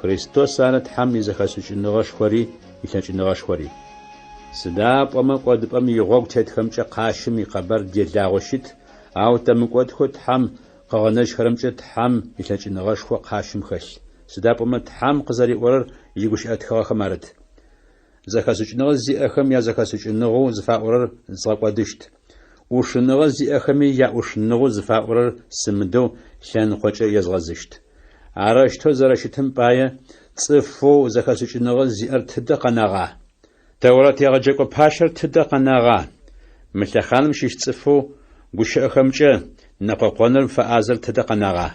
Христос ары тхьам изэхэсыкӏыныгъэшхори илъэкӏыныгъэшхори. Сыда пӏомэ кӏодыпӏэм игъогу тетхэмкӏэ къащым икъэбэр делагъо щыт, ау тэмыкӏодхо тхьам къэгъэнэжьхэрэмкӏэ тхьам илъэкӏыныгъэшхо къащым хэлъ. Сыда пӏомэ тхьам къызэриӏорэр игущыӏэтхыгъэхэм арыт. Зэхэсыкӏыныгъэ зиӏэхэм язэхэсыкӏыныгъэу зыфаӏорэр згъэкӏодыщт. Ушыныгъэ зиӏэхэми яӏушыныгъэу зыфаӏорэр сымыдэу лъэныкъокӏэ езгъэзыщт. Аращтэу зэрэщытым пае цӏыфэу зэхэсыкӏыныгъэ зиӏэр тыдэ къэнагъа? Тэурэт егъэджакӏо пашъэр тыдэ къэнагъа? Мы лъэхъаным щыщ цӏыфэу гущыӏэхэмкӏэ нэкъокъоныр фэӏазэр тыдэ къэнагъа?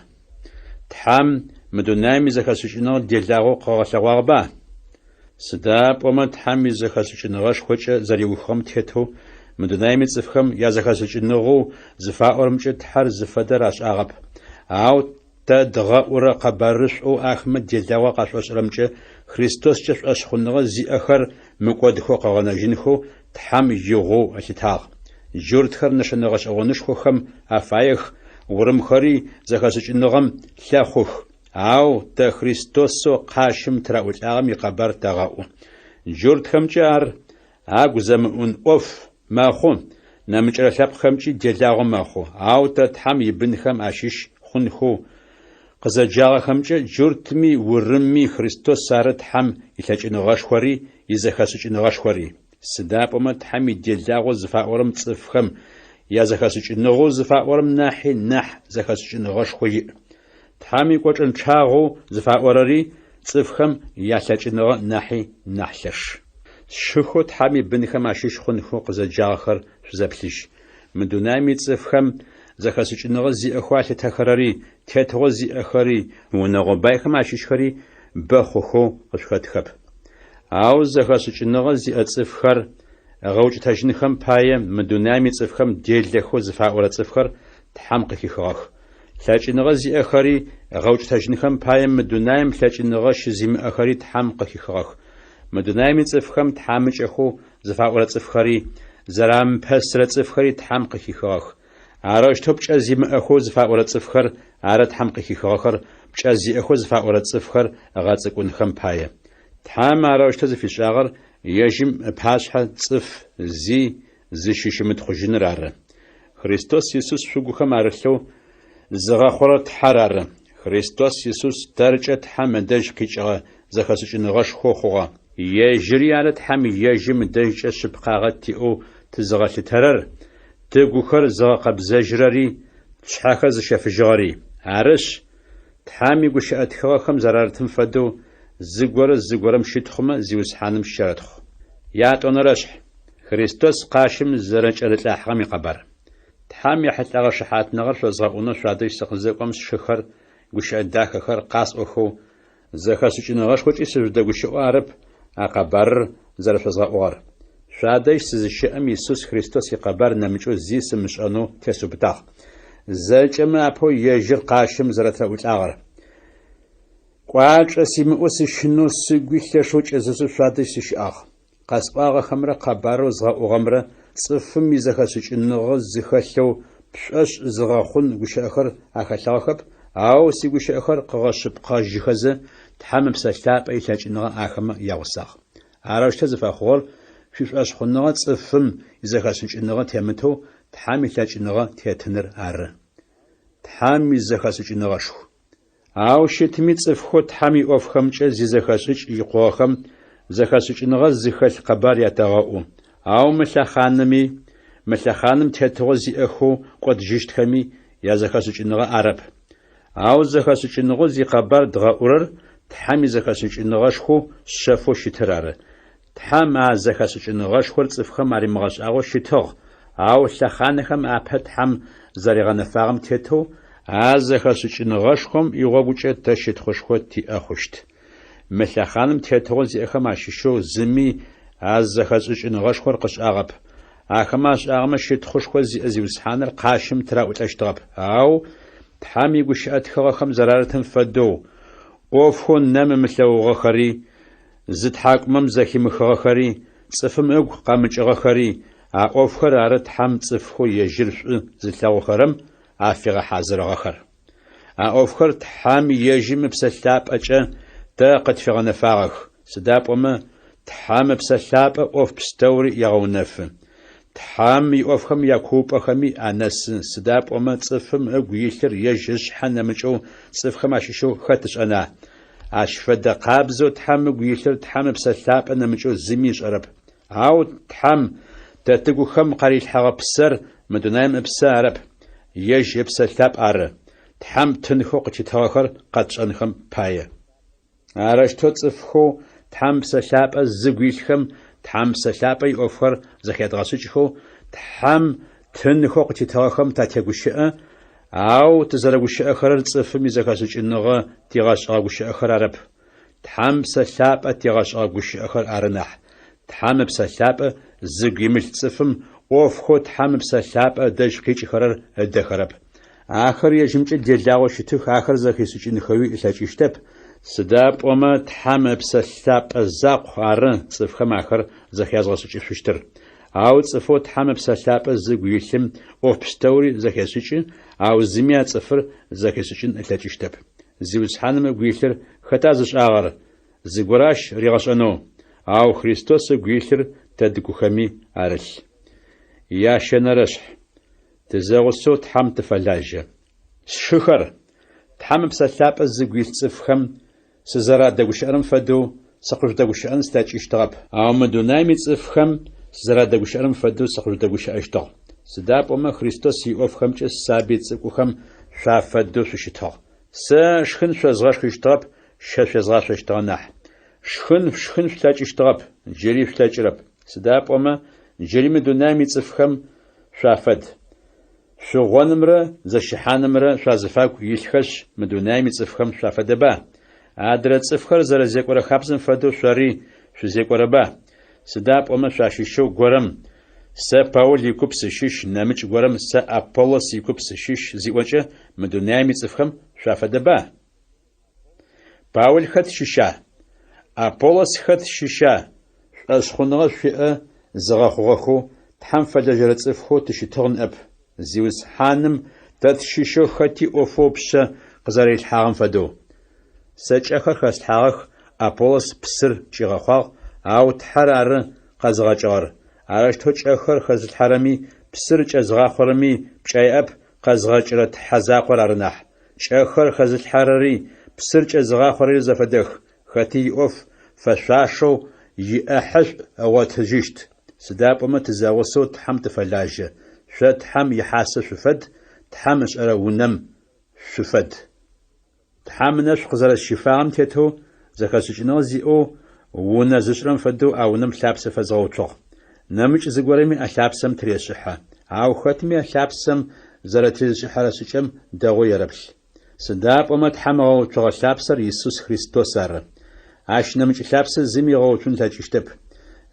Тхьам мы дунаим изэхэсыкӏыныгъэ делагъэу къэгъэлъэгъуагъэба? Сыда пӏомэ тхьам изэхэсыкӏыныгъэшхокӏэ зэриухыгъэм тетэу мы дунаим ицӏыфхэм язэхэсыкӏыныгъэу зыфаӏорэмкӏэ тхьэр зыфэдэр ашӏагъэп. Ау тэ дгъэӏурэ къэбэрышӏоу ахэмэ делагъо къашӏошӏэрэмкӏэ Христоскӏэ шӏошъхъуныгъэ зиӏэхэр мыкӏодыхэу къэгъэнэжьынхэу тхьам игъоу алъытагъ. Жьортхэр нэшэнэ гъэшӏэгъонышхохэм афаех, урымхэри зэхэсыкӏыныгъэм лъэхъух. Ау тэ Христосо къащым траӏулӏагъэм икъэбэр тэгъэӏу. Жьортхэмкӏэ ар агу зэмыӏун ӏоф мэхъу, нэмыкӏэрэ лъэпкъхэмкӏи делагъо мэхъу. Ау тэ тхьам ибынхэм ащыщ хъунхэу къызэджагъэхэмкӏэ джуртми урымми Христос ары тхьам илъэкӏыныгъэшхори изэхэсыкӏыныгъэшхори. Сыда пӏомэ тхьам иделагъо зыфаӏорэм цӏыфхэм язэхэсыкӏыныгъэу зыфаӏорэм нахьи нахь зэхэсыкӏыныгъэшхо иӏ. Тхьам икӏокӏэнчъагъэу зыфаӏорэри цӏыфхэм ялъэкӏыныгъэ нахьи нахь лъэш. Сшыхэу тхьам ибынхэм ащыщ хъунхэу къызэджагъэхэр шъузэплъыжь. Мы дунаим ицӏыфхэм зэхэсыкӏыныгъэ зиӏэхэу алъытэхэрэри, тетыгъо зиӏэхэри, унэгъо байхэм ащыщхэри бэхъухэу къышъухэтхэп. Ау зэхэсыкӏыныгъэ зиӏэ цӏыфхэр гъэукӏытэжьынхэм пае мы дунаим ицӏыфхэм делэхэу зыфаӏорэ цӏыфхэр тхьам къыхихыгъэх. Лъэкӏыныгъэ зиӏэхэри гъэукӏытэжьынхэм пае мы дунаим лъэкӏыныгъэ щызимыӏэхэри тхьам къыхихыгъэх. Мы дунаим ицӏыфхэм тхьамыкӏэхэу зыфаӏорэ цӏыфхэри, зэрамыпэсрэ цӏыфхэри тхьам къыхихыгъэх. Аращтэу пкӏэ зимыӏэхэу зыфаӏорэ цӏыфхэр ары тхьам къыхихыгъэхэр, пкӏэ зиӏэхэу зыфаӏорэ цӏыфхэр гъэцӏыкӏунхэм пае. Тхьам аращтэу зыфишӏагъэр ежьым пашъхьэ цӏыф зи зыщыщымытхъужьыныр ары. Христос Иисус шъугухэм арылъэу зыгъэхъурэ тхьэр ары. Христос Иисус тэркӏэ тхьам ыдэжь къикӏыгъэ зэхэсыкӏыныгъэшхо хъугъэ. Ежьыри ары тхьам ежьым ыдэжькӏэ шъыпкъагъэ тиӏэу тызыгъэлъытэрэр, тыгухэр зыгъэкъэбзэжьырэри, тшъхьэхэр зыщэфыжьыгъэри. Арышъ, тхьам игущыӏэтхыгъэхэм зэрарытым фэдэу зыгорэм щытхъумэ зиусхьаным щэрэтхъу. Ятӏонэрэшъхь, Христос къащым зэрэкӏэрылӏахьыгъэм икъэбэр. Тхьам ехьылӏагъэ шыхьатнэгъэр шъозгъэӏонэу шъуадэжь сыкъызэкӏом сшыхэр, гущыӏэ дахэхэр къасӏохэу зэхэсыкӏыныгъэшхокӏи сыжъудэгущыӏо арэп акъэбарыр зэрэшъозгъэӏогъэр. Шъуадэжь сызыщыӏэм Иисус Христос икъэбар нэмыкӏэу зи сымышӏэнэу тесыубытагъ. Зэкӏэмэ апэу ежьыр къащым зэрэтраӏулӏагъэр. Кӏуачӏэ симыӏэу сыщынэу сыгу илъэшэу кӏэзызэу шъуадэжь сыщыӏагъ. Къэспӏагъэхэмрэ къэбаррэу згъэӏогъэмрэ цӏыфым изэхэсыкӏыныгъэ зыхэлъэу пшӏэшӏ зыгъэхъун гущыӏэхэр ахэлъагъэхэп. Ау сигущыӏэхэр къыгъэшъыпкъэжьыхэзэ тхьам ыпсэлъапӏэ илъэкӏыныгъэ ахэмэ ягъусагъ. Аращтэ зыфэхъугъэр шъуишӏошъхъуныгъэ цӏыфым изэхэсыкӏыныгъэ темытэу тхьам илъэкӏыныгъэ тетыныр ары. Тхьам изэхэсыкӏыныгъэшху. Ау щытми цӏыфхэу тхьам иӏофхэмкӏэ зизэхэшӏыкӏ икъугъэхэм зэхэсыкӏыныгъэ зыхэлъ къэбар ятэгъэӏу. Ау мы лъэхъаным тетыгъо зиӏэхэу кӏодыжьыщтхэми язэхэсыкӏыныгъэ арэп. Ау зэхэсыкӏыныгъо зикъэбар дгъэӏурэр тхьам изэхэсыкӏыныгъэшхоу шъэфэу щытыр ары. Тхьам зэхэсыкӏыныгъэшхор цӏыфхэм аримыгъэшӏагъэу щытыгъ. Ау лъэхъанэхэм апэ тхьам зэригъэнэфагъэм тетэу зэхэсыкӏыныгъэшхом игъогукӏэ тэ щытхъушхо тиӏэ хъущт. Мы лъэхъаным тетыгъо зиӏэхэм ащыщэу зыми зэхэсыкӏыныгъэшхор къышӏагъэп. Ахэмэ ашӏагъэмэ щытхъушхо зиӏэ зиусхьаныр къащым траӏулӏэщтыгъэп. Ау тхьам игущыӏэтхыгъэхэм зэрарытым фэдэу ӏофхэу нэмымылъэгъугъэхэри, зы тхьакӏумэм зэхимыхыгъэхэри, цӏыфым ыгу къэмыкӏыгъэхэри, а ӏофхэр ары тхьам цӏыфхэу ежьыр шӏу зылъэгъухэрэм афигъэхьазырыгъэхэр. А ӏофхэр тхьам ежьым ыпсэлъапӏэкӏэ تا قد فغنفاغخ سدابوما تحام بسلابة أوف بستوري يغونف تحام يوفهم يكوب خمي أنس سدابوما تصفم أقويلر يجش حنا مجو تصفخم عششو خاتش أنا عشفد قابزو تحام أقويلر تحام بسلابة نمجو زميش أرب أو تحام تتقو خم قريل حغا بسر مدنايم بسارب يج بسلاب أر تحام تنخو قتي تاخر قدش أنخم باية عرش تصفخو تحام بسلاب الزقويلخم تحام بسلاب يوفر زخيات غاسوشخو تحام تنخو قتي تاخم تاتيقو شئة أو تزرقو شئة خرر تصفمي زكاسوش إنغا تيغاش غاقو شئة خرارب تحام بسلاب تيغاش غاقو شئة خر أرنح تحام بسلاب زقيمل تصفم أوفخو تحام بسلاب دج قيش خرر الدخرب آخر يجمع ديلاغو شتوخ آخر زخيسوش إنخوي إساجيشتب سداب وما تحام بسلاب الزاق عرن صفخم آخر زخياز غاسوش إفشتر أو صفو تحام بسلاب الزقويلم أوف بستوري زخيسوش أو زميات صفر زخيسوش إساجيشتب زيوز حانم قويلر خطازش آغر زقوراش ريغاش أنو أو خريستوس قويلر تدكو خمي عرش يا شنرشح تزاغسو تحام تفلاجة شخر تحام بسلاب الزقويل صفخم سزرا دقوش أرم فدو سقر دقوش أن ستاج اشتغب أو مدونايمي صفخم سزرا دقوش أرم فدو سقر دقوش اشتغب سداب وما خريستوس يوفخم جس سابيت سقوخم شافدو سوشتغ شخن شزغاش اشتغب شزغاش اشتغ نح شخن ستاج اشتغب جري ستاج رب سداب وما جري مدونايمي صفخم شافد شغونمرة زشحانمرة شازفاك يلخش مدونايمي صفخم شافدبا عادرة صفخر زرزيكورا خابزن فدو شاري شزيكورا با سداب وما شاشيشو غورم سا باول يكوب سشيش نامج غورم سا أبولوس يكوب سشيش زيوجه مدونايمي صفخم شافدبا باول خد شيشا أبولوس خد شيشا أشخنغ شيئة زغاخوغاخو تحم فلجرة صفخو تشتغن أب زيوز حانم تتشيشو خطي أوفو بشا قزاري الحاغم فدو ساج أخر خاست حاغخ أبولوس بسر جيغاخواغ أو تحرار قزغا جار عرش توج أخر خاست حرمي بسر جزغاخورمي بشاي أب قزغا جرت حزاقور أرنح أخر خاست حراري بسر جزغاخوري زفدخ خطي أوف فشاشو يأحش أو تجيشت سداب وما تزاوسو تحم تفلاجة شد حم يحاسب شفد تحمش أرى ونم شفد تحمنش قزر الشفاعم تيتو زكاسوش نازي أو ونزشرم فدو أو نم لابس فزغوطو نمج زغورمي ألابسم تريشحة أو ختمي ألابسم زرتريشحة رسوشم داغو يربش سداب وما تحم غوطو لابسر يسوس خريستوس أر عاش نمج لابس زمي غوطون تاجيشتب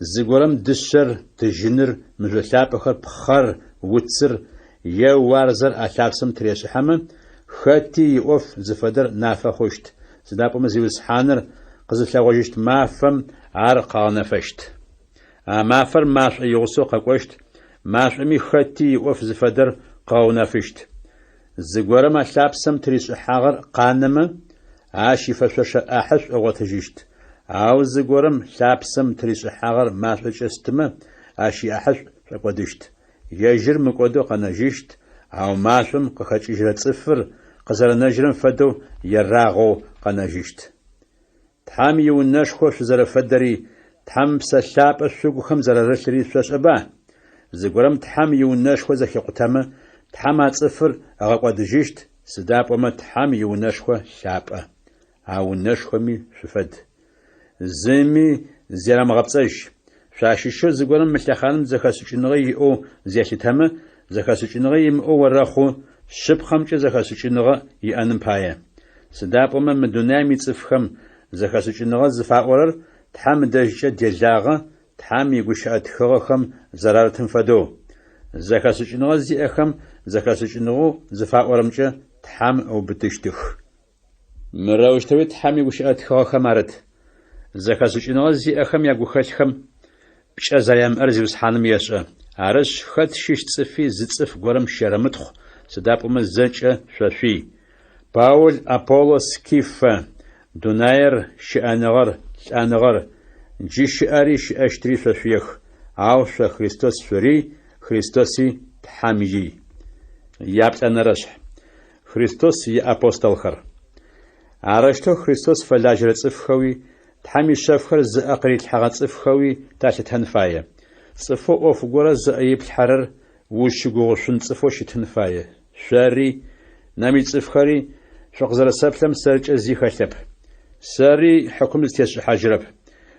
زغورم دشر تجنر مجلاب أخر بخر وتسر يوارزر ألابسم تريشحة خاتي يوف زفدر نافا خوشت سداب وما زيوس حانر قزل لغوشت مافم عرقا نفشت مافر ماش يغسو قاقوشت ماش أمي خاتي يوف زفدر قاو نفشت زغورم ألابسم تريشحة قانم عاشي فشوش أحش أغو تجيشت أو زغورم لابسم تريشحة ماش أجستم عاشي أحش أقودشت يجر مقودو قناجيشت أو ماشم قخاتش إجرات صفر قزر نجرم فدو يراغو قناجيشت تحام يوناش خوش زر فدري تحام بسلاب السوق خمزر رشري سوش أبا زغورم تحام يوناش خو زخي قتامة تحام صفر أغاقودجيشت سداب وما تحام يوناش خو شابة أو ناش مي شفد زمي زيرا مغبصش شاشيشو زغورم مشلخانم زخاسوچنغي او زياشتامة زخاسوچنغي او وراخو شب خمچ زخاسوچنغا يانم بايا سداب وما مدونامي صفخم زخاسوچنغا زفاورر تحام دجه دجاغه تحام يغشات خرخم زرارتن فدو زخاسوچنغا زيخم زخاسوچنغو زفاورمچ تحام او بتشتخ مراوشتوي تحام يغشات خرخم ارت زخاسوچنغا زيخم يغخخم بشازايام ارزيوس حانم يشا عرش خد شيش صفي زصف غورم شرمتخ سداب وما زنچ شفي باول أبولوس كيف دوناير شأنغر شأنغر جي شأري شأشتري شويخ أو شو خريستوس شوري خريستوسي تحميجي يابت أنا رشح خريستوس يا أبوستل خر عرشتو خريستوس فلاجر صفخوي تحمي شفخر ز أقريت حاجة صفخوي تاش تنفاية صفو أوف جورا ز أيب الحرر وش جوشن صفو شتنفاية شاري نامي صفخري شقزر سبلم سرج زي خشب ساري حكم استيش حجرب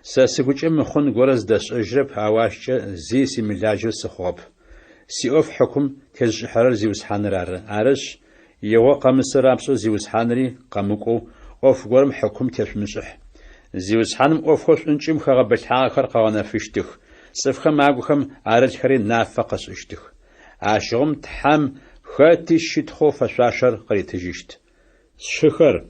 ساسقوش مخون جورز دش أجرب عواش زي سيملاجر سخوب سيوف حكم تج حرر زيوس حنرار عرش يوا قامس رابسو زيوس حنري قامكو أوف جورم حكم تج مشح زيوس حنم أوف خوش انشم خرب بالحاخر قوانا فيشتخ صفخم معكم عرج خري نافقس اشتخ عشرم تحم خاتي شتخو فشاشر قريتجيشت شخر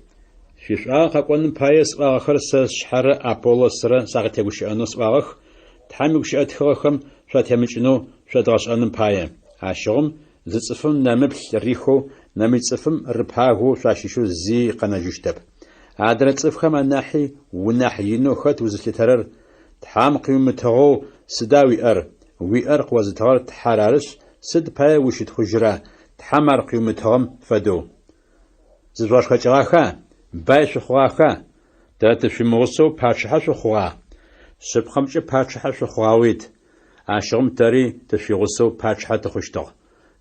شيشا قاقون بايس آخر سشحر أبولو سر ساقتيوش أنوس آخ تحميوش أتخوخم شاتيمجنو شادغش أنم بايا عشرم زتصفم نامبل ريخو نامتصفم ربحاغو شاشيشو زي قناجيشتب عادر تصفخم الناحي وناحيينو خات وزتلترر تحام قيمتغو سداوي وي قوازتغر تحرارش سد بايا وشت خجرا تحمر قيمتغم فدو زواج خجراخا بايش خواخا دات في موسو باشحا شخوا سبخمش باشحا شخواويت عشرم تاري تفيغسو باشحا تخشتغ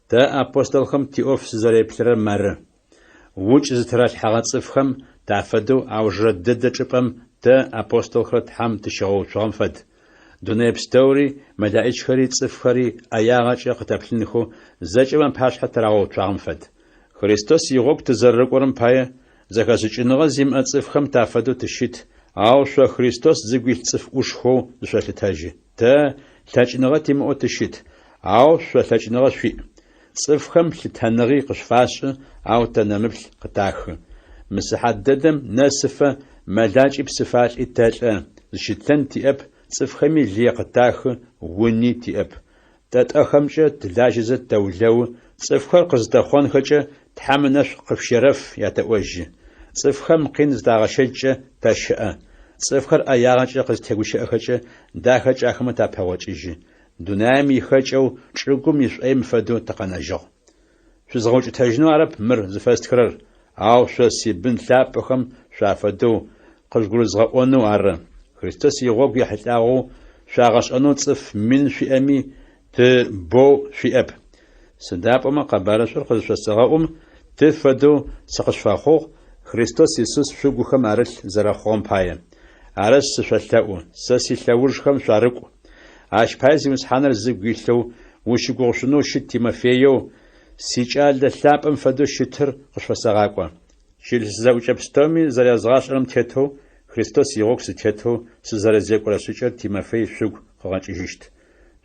تا أبوستل خم تيوف زري بلر مر وچ زتراش حاغت صفخم تعفدو أو جردد چپم تا أبوستل خرط حم تشغو شغم فد دوني بستوري مدائج خري صفخري أياغاچ قتبلنخو زچبم باشحا تراغو شغم فد خريستوس يغوب تزرق ورم بايا زكاسچنغا زيم أصفخم تعفدو تشيت أو شو خريستوس زغويل صف وشخو زشلتاجي تا لاچنغا تيمو تشيت أو شو لاچنغا شي صفخم لتنغي قشفاش أو تنمبل قتاخ مسحددم ناسفة ملاج بصفاج إتاج زشتن تياب صفخمي لي قتاخ وني تياب تتأخمجة تلاجزة تولو صفخر قزدخون خجة تحمنش قفشرف يتوجه صفخم قينز داغشجة تشأ صفخر أياغجة قزتغوشة خجة داخج أخمة تابهوجيجي دونامي خجو شرقم يشأي مفدو تقناجو شو زغوج تجنو عرب مر زفاستكرر أو شو سيبن ثابخم شافدو قشقل زغونو عرب خريستوس يغوب يحتاغو شاغش أنو تصف من في أمي تبو في أب سداب أما قبارة شر قزش السغاؤم تفدو سقش فاخو خريستوس يسوس شوقو خم عرل زراخوم بايا عرش سشتاؤو ساسي ثاورش خم شارقو عاش بايزي مسحانر زبقيتلو وشيقوشنو شت تيمافيو سيجال دلابم فدو شتر قشفا سغاقوا شيل سزاوچ بستومي زريازغاش أرم تيتو خريستوس يغوكس تيتو سزارزيك ولا سوچر تيمافي شوق قغانچيشت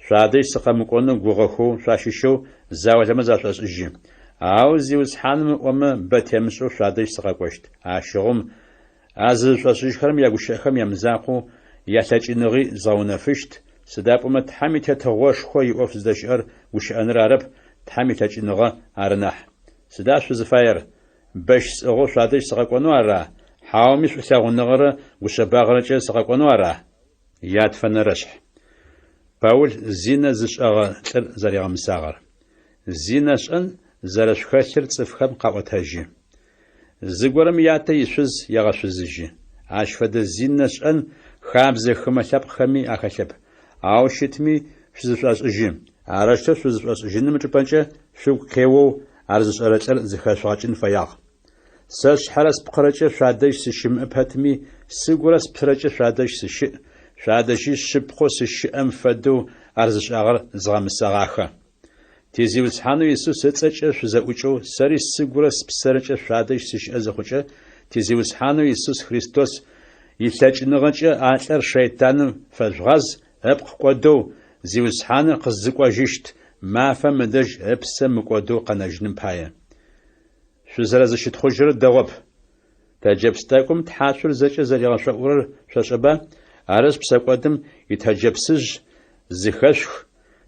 شادش سقامقونو غوغخو شاشيشو زاولما زاشاش جي أو زيوس حانم وما بتيمشو شادش سقاقوشت عاشغم از شاشيش خرم يغوشخم يمزاقو ياتچينغي زاونافشت سداب أمت حمي تتغوش خوي أوف زدشر وش أنر عرب حمي تجنغا أرنح سداش زفاير بش أغو شادش سقاقونو أرا حاومش ساغنغرا وش باغرج سقاقونو أرا ياد فنرشح باول زينة زش أغا تر زريغ مساغر زينة شأن زرش خاشر صفخم قاوتهاجي زغورم ياتا يشوز يغشوزجي عاش فد زينة شأن خابز خمشب خمي أخشب أو شتمي شزفاش جيم عرشت شزفاش جينم تبانجة شو كيو عرزش أرجل زخاشواجن فياغ سش حرس بقرجة شادش سشم أبهتمي سيغورس بقرجة شادش سش شادشي شبخو سش أمفدو عرزش أغر زغام السغاخة تيزي وسحانو يسوس تسجة شزاوجو سري سيغورس بسرجة شادش سش أزخوجة تيزي وسحانو يسوس خريستوس يتلاج نغنجة آتر شيطان فجغاز أبق قدو زيوس حان قزق وجشت ما فمدج أبسم قدو قناجن بايا شو زرز شت خجر دواب تجبستاكم تحاشر زج زريغ شعور ششبا عرس بسقدم يتجبسج زخشخ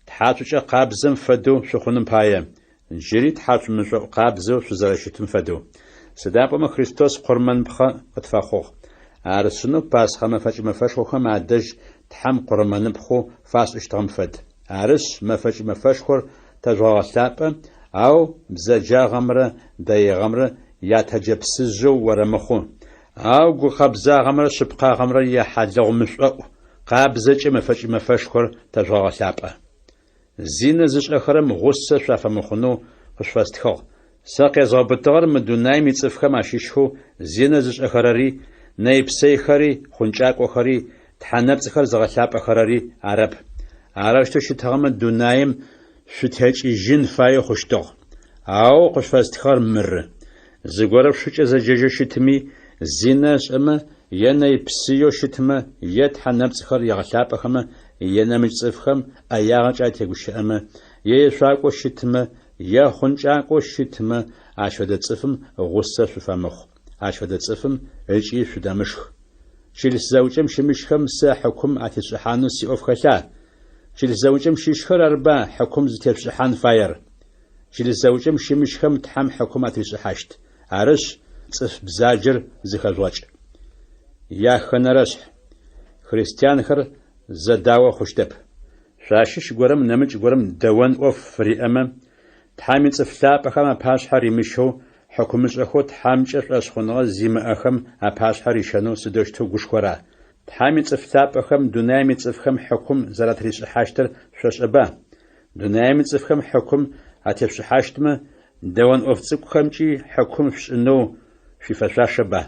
تحاشر قابزم فدو شخون بايا جري تحاشر من قابزو شو زرشتم فدو Сыдапӏэмэ Христос къурмэнпхъэ къытфэхъугъ. Арышъынэу Пасхэ мэфэкӏ мэфэшхохэм адэжь тхьэм къурмэныпхъэу фашӏыщтыгъэм фэд. Арышъ мэфэкӏ мэфэшхор тэжъуагъэлъапӏэ, ау бзэджагъэмрэ даегъэмрэ ятэджэпсыжьэу орэмыхъу. Ау гукъэбзагъэмрэ шъыпкъагъэмрэ яхьалыгъу мышӏоӏу. Къабзэкӏэ мэфэкӏ мэфэшхор тэжъуагъэлъапӏэ. Зинэ зышӏэхэрэм гъусэ шъуафэмыхъунэу къышъуэстхыгъ. Сэ къезгъэбытыгъэр мы дунаим ицӏыфхэм ащыщхэу зинэ зышӏэхэрэри, нэипсейхэри, хъункӏакӏохэри, тхьэнэпцӏхэр зыгъэлъапӏэхэрэри арэп. Арэущтэу щытыгъэмэ дунаим шъутекӏыжьын фае хъущтыгъ. Ау къышъуэстхэр мыры. Зыгорэ шъукӏэ зэджэжьэ щытыми, зинэ шӏэмэ е нэипсыеу щытымэ, е тхьэнэпцӏхэр егъэлъапӏэхэмэ, е нэмыкӏ цӏыфхэм ӏэягъэкӏэ атегущыӏэмэ, е ешъуакӏо щытымэ, е хъункӏакӏо щытымэ, ащ фэдэ цӏыфым гъусэ шъуфэмыхъу. Ащ фэдэ цӏыфым ыкӏи шъудэмышх. Чылъ зэукӏэм щымышхэм сэ хьыкум атешӏыхьанэу сиӏоф хэлъа. Чылъ зэукӏэм щишхэр арба хьыкум зытешӏыхьан фаер. Чылъ зэукӏэм щымышхэм тхьэм хьыкум атешӏыхьащт. Арышъ цӏыф бзаджэр зыхэжъуакӏ. Яхэнэрэшъ. Христианхэр зэдауэ хъущтэп. Шъуащыщ горэм нэмыкӏ горэм дэуэн ӏоф фриӏэмэ, тхьэм ицӏыф лъапӏэхэм апашъхьэр имышэу хьыкумышӏэхэу тхьэмкӏэ шӏошхъуныгъэ зимыӏэхэм апашъхьэр ишэнэу сыдэущтэу гушхора. Тхьэм ицӏыф лъапӏэхэм дунаим ицӏыфхэм хьыкум зэратришӏыхьащтыр шъошӏэба. Дунаим ицӏыфхэм хьыкум атешъыхьащтмэ, дэуэн ӏоф цӏыкӏухэмкӏи хьыкум шӏынэу шъуифэшъуашэба.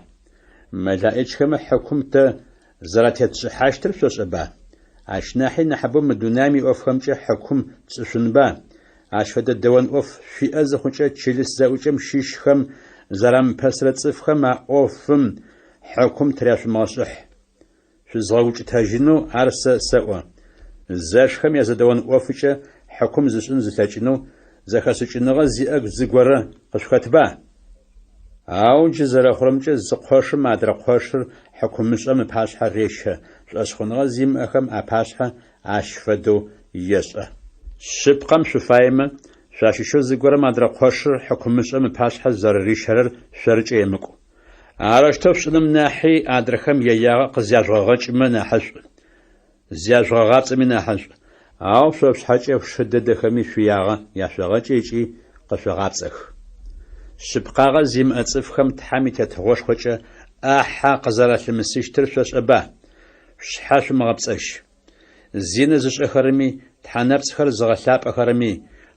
Мэлаӏикӏхэмэ хьыкум тэ зэратетшӏыхьащтыр шъошӏэба. Ащ нахьи нахьыбэу мы дунаим иӏофхэмкӏэ хьыкум тшӏышъунба. Ащ фэдэ дэуэн ӏоф шъуиӏэ зыхъукӏэ чылъ зэӏукӏэм щишхэм зэрамыпэсрэ цӏыфхэм а ӏофым хьыкум тыряшъумыгъэшӏыхь. Шъузгъэукӏытэжьынэу ар сэ сэӏо. Зэшхэм язэдэуэн ӏофыкӏэ хьыкум зышӏын зылъэкӏынэу зэхэшъыкӏыныгъэ зиӏэ зыгорэ къышъухэтба. Ау джы зэрэхъурэмкӏэ зы къошым адрэ къошыр хьыкумышӏэм ыпашъхьэ рещэ. Шӏошхъуныгъэ зимыӏэхэм апашъхьэ ащ фэдэу ешӏэ. Шъыпкъэм шъуфаемэ, шъуащыщэу зыгорэм адрэ къошыр хьыкумышӏэм ыпашъхьэ зэрыришэрэр шъорыкӏэ емыкӏу. Арэущтэу шӏыным нахьи адрэхэм еягъэ къызяжъугъэгъэкӏымэ нахьышӏу. Зяжъугъэгъапцӏэми нахьышӏу. Ау шъо шъхьэкӏэ шы дэдэхэми шъуягъэ яшъогъэкӏы ыкӏи къышъогъапцӏэх. Шъыпкъагъэ зимыӏэ цӏыфхэм тхьэм итетыгъошхокӏэ ӏахьэ къызэрэлъымысыщтыр шъошӏэба. Шъхьэ шъумыгъэпцӏэщ. Зинэ зышӏэхэрэми, тхьэнэпцӏхэр зыгъэлъапӏэхэрэми,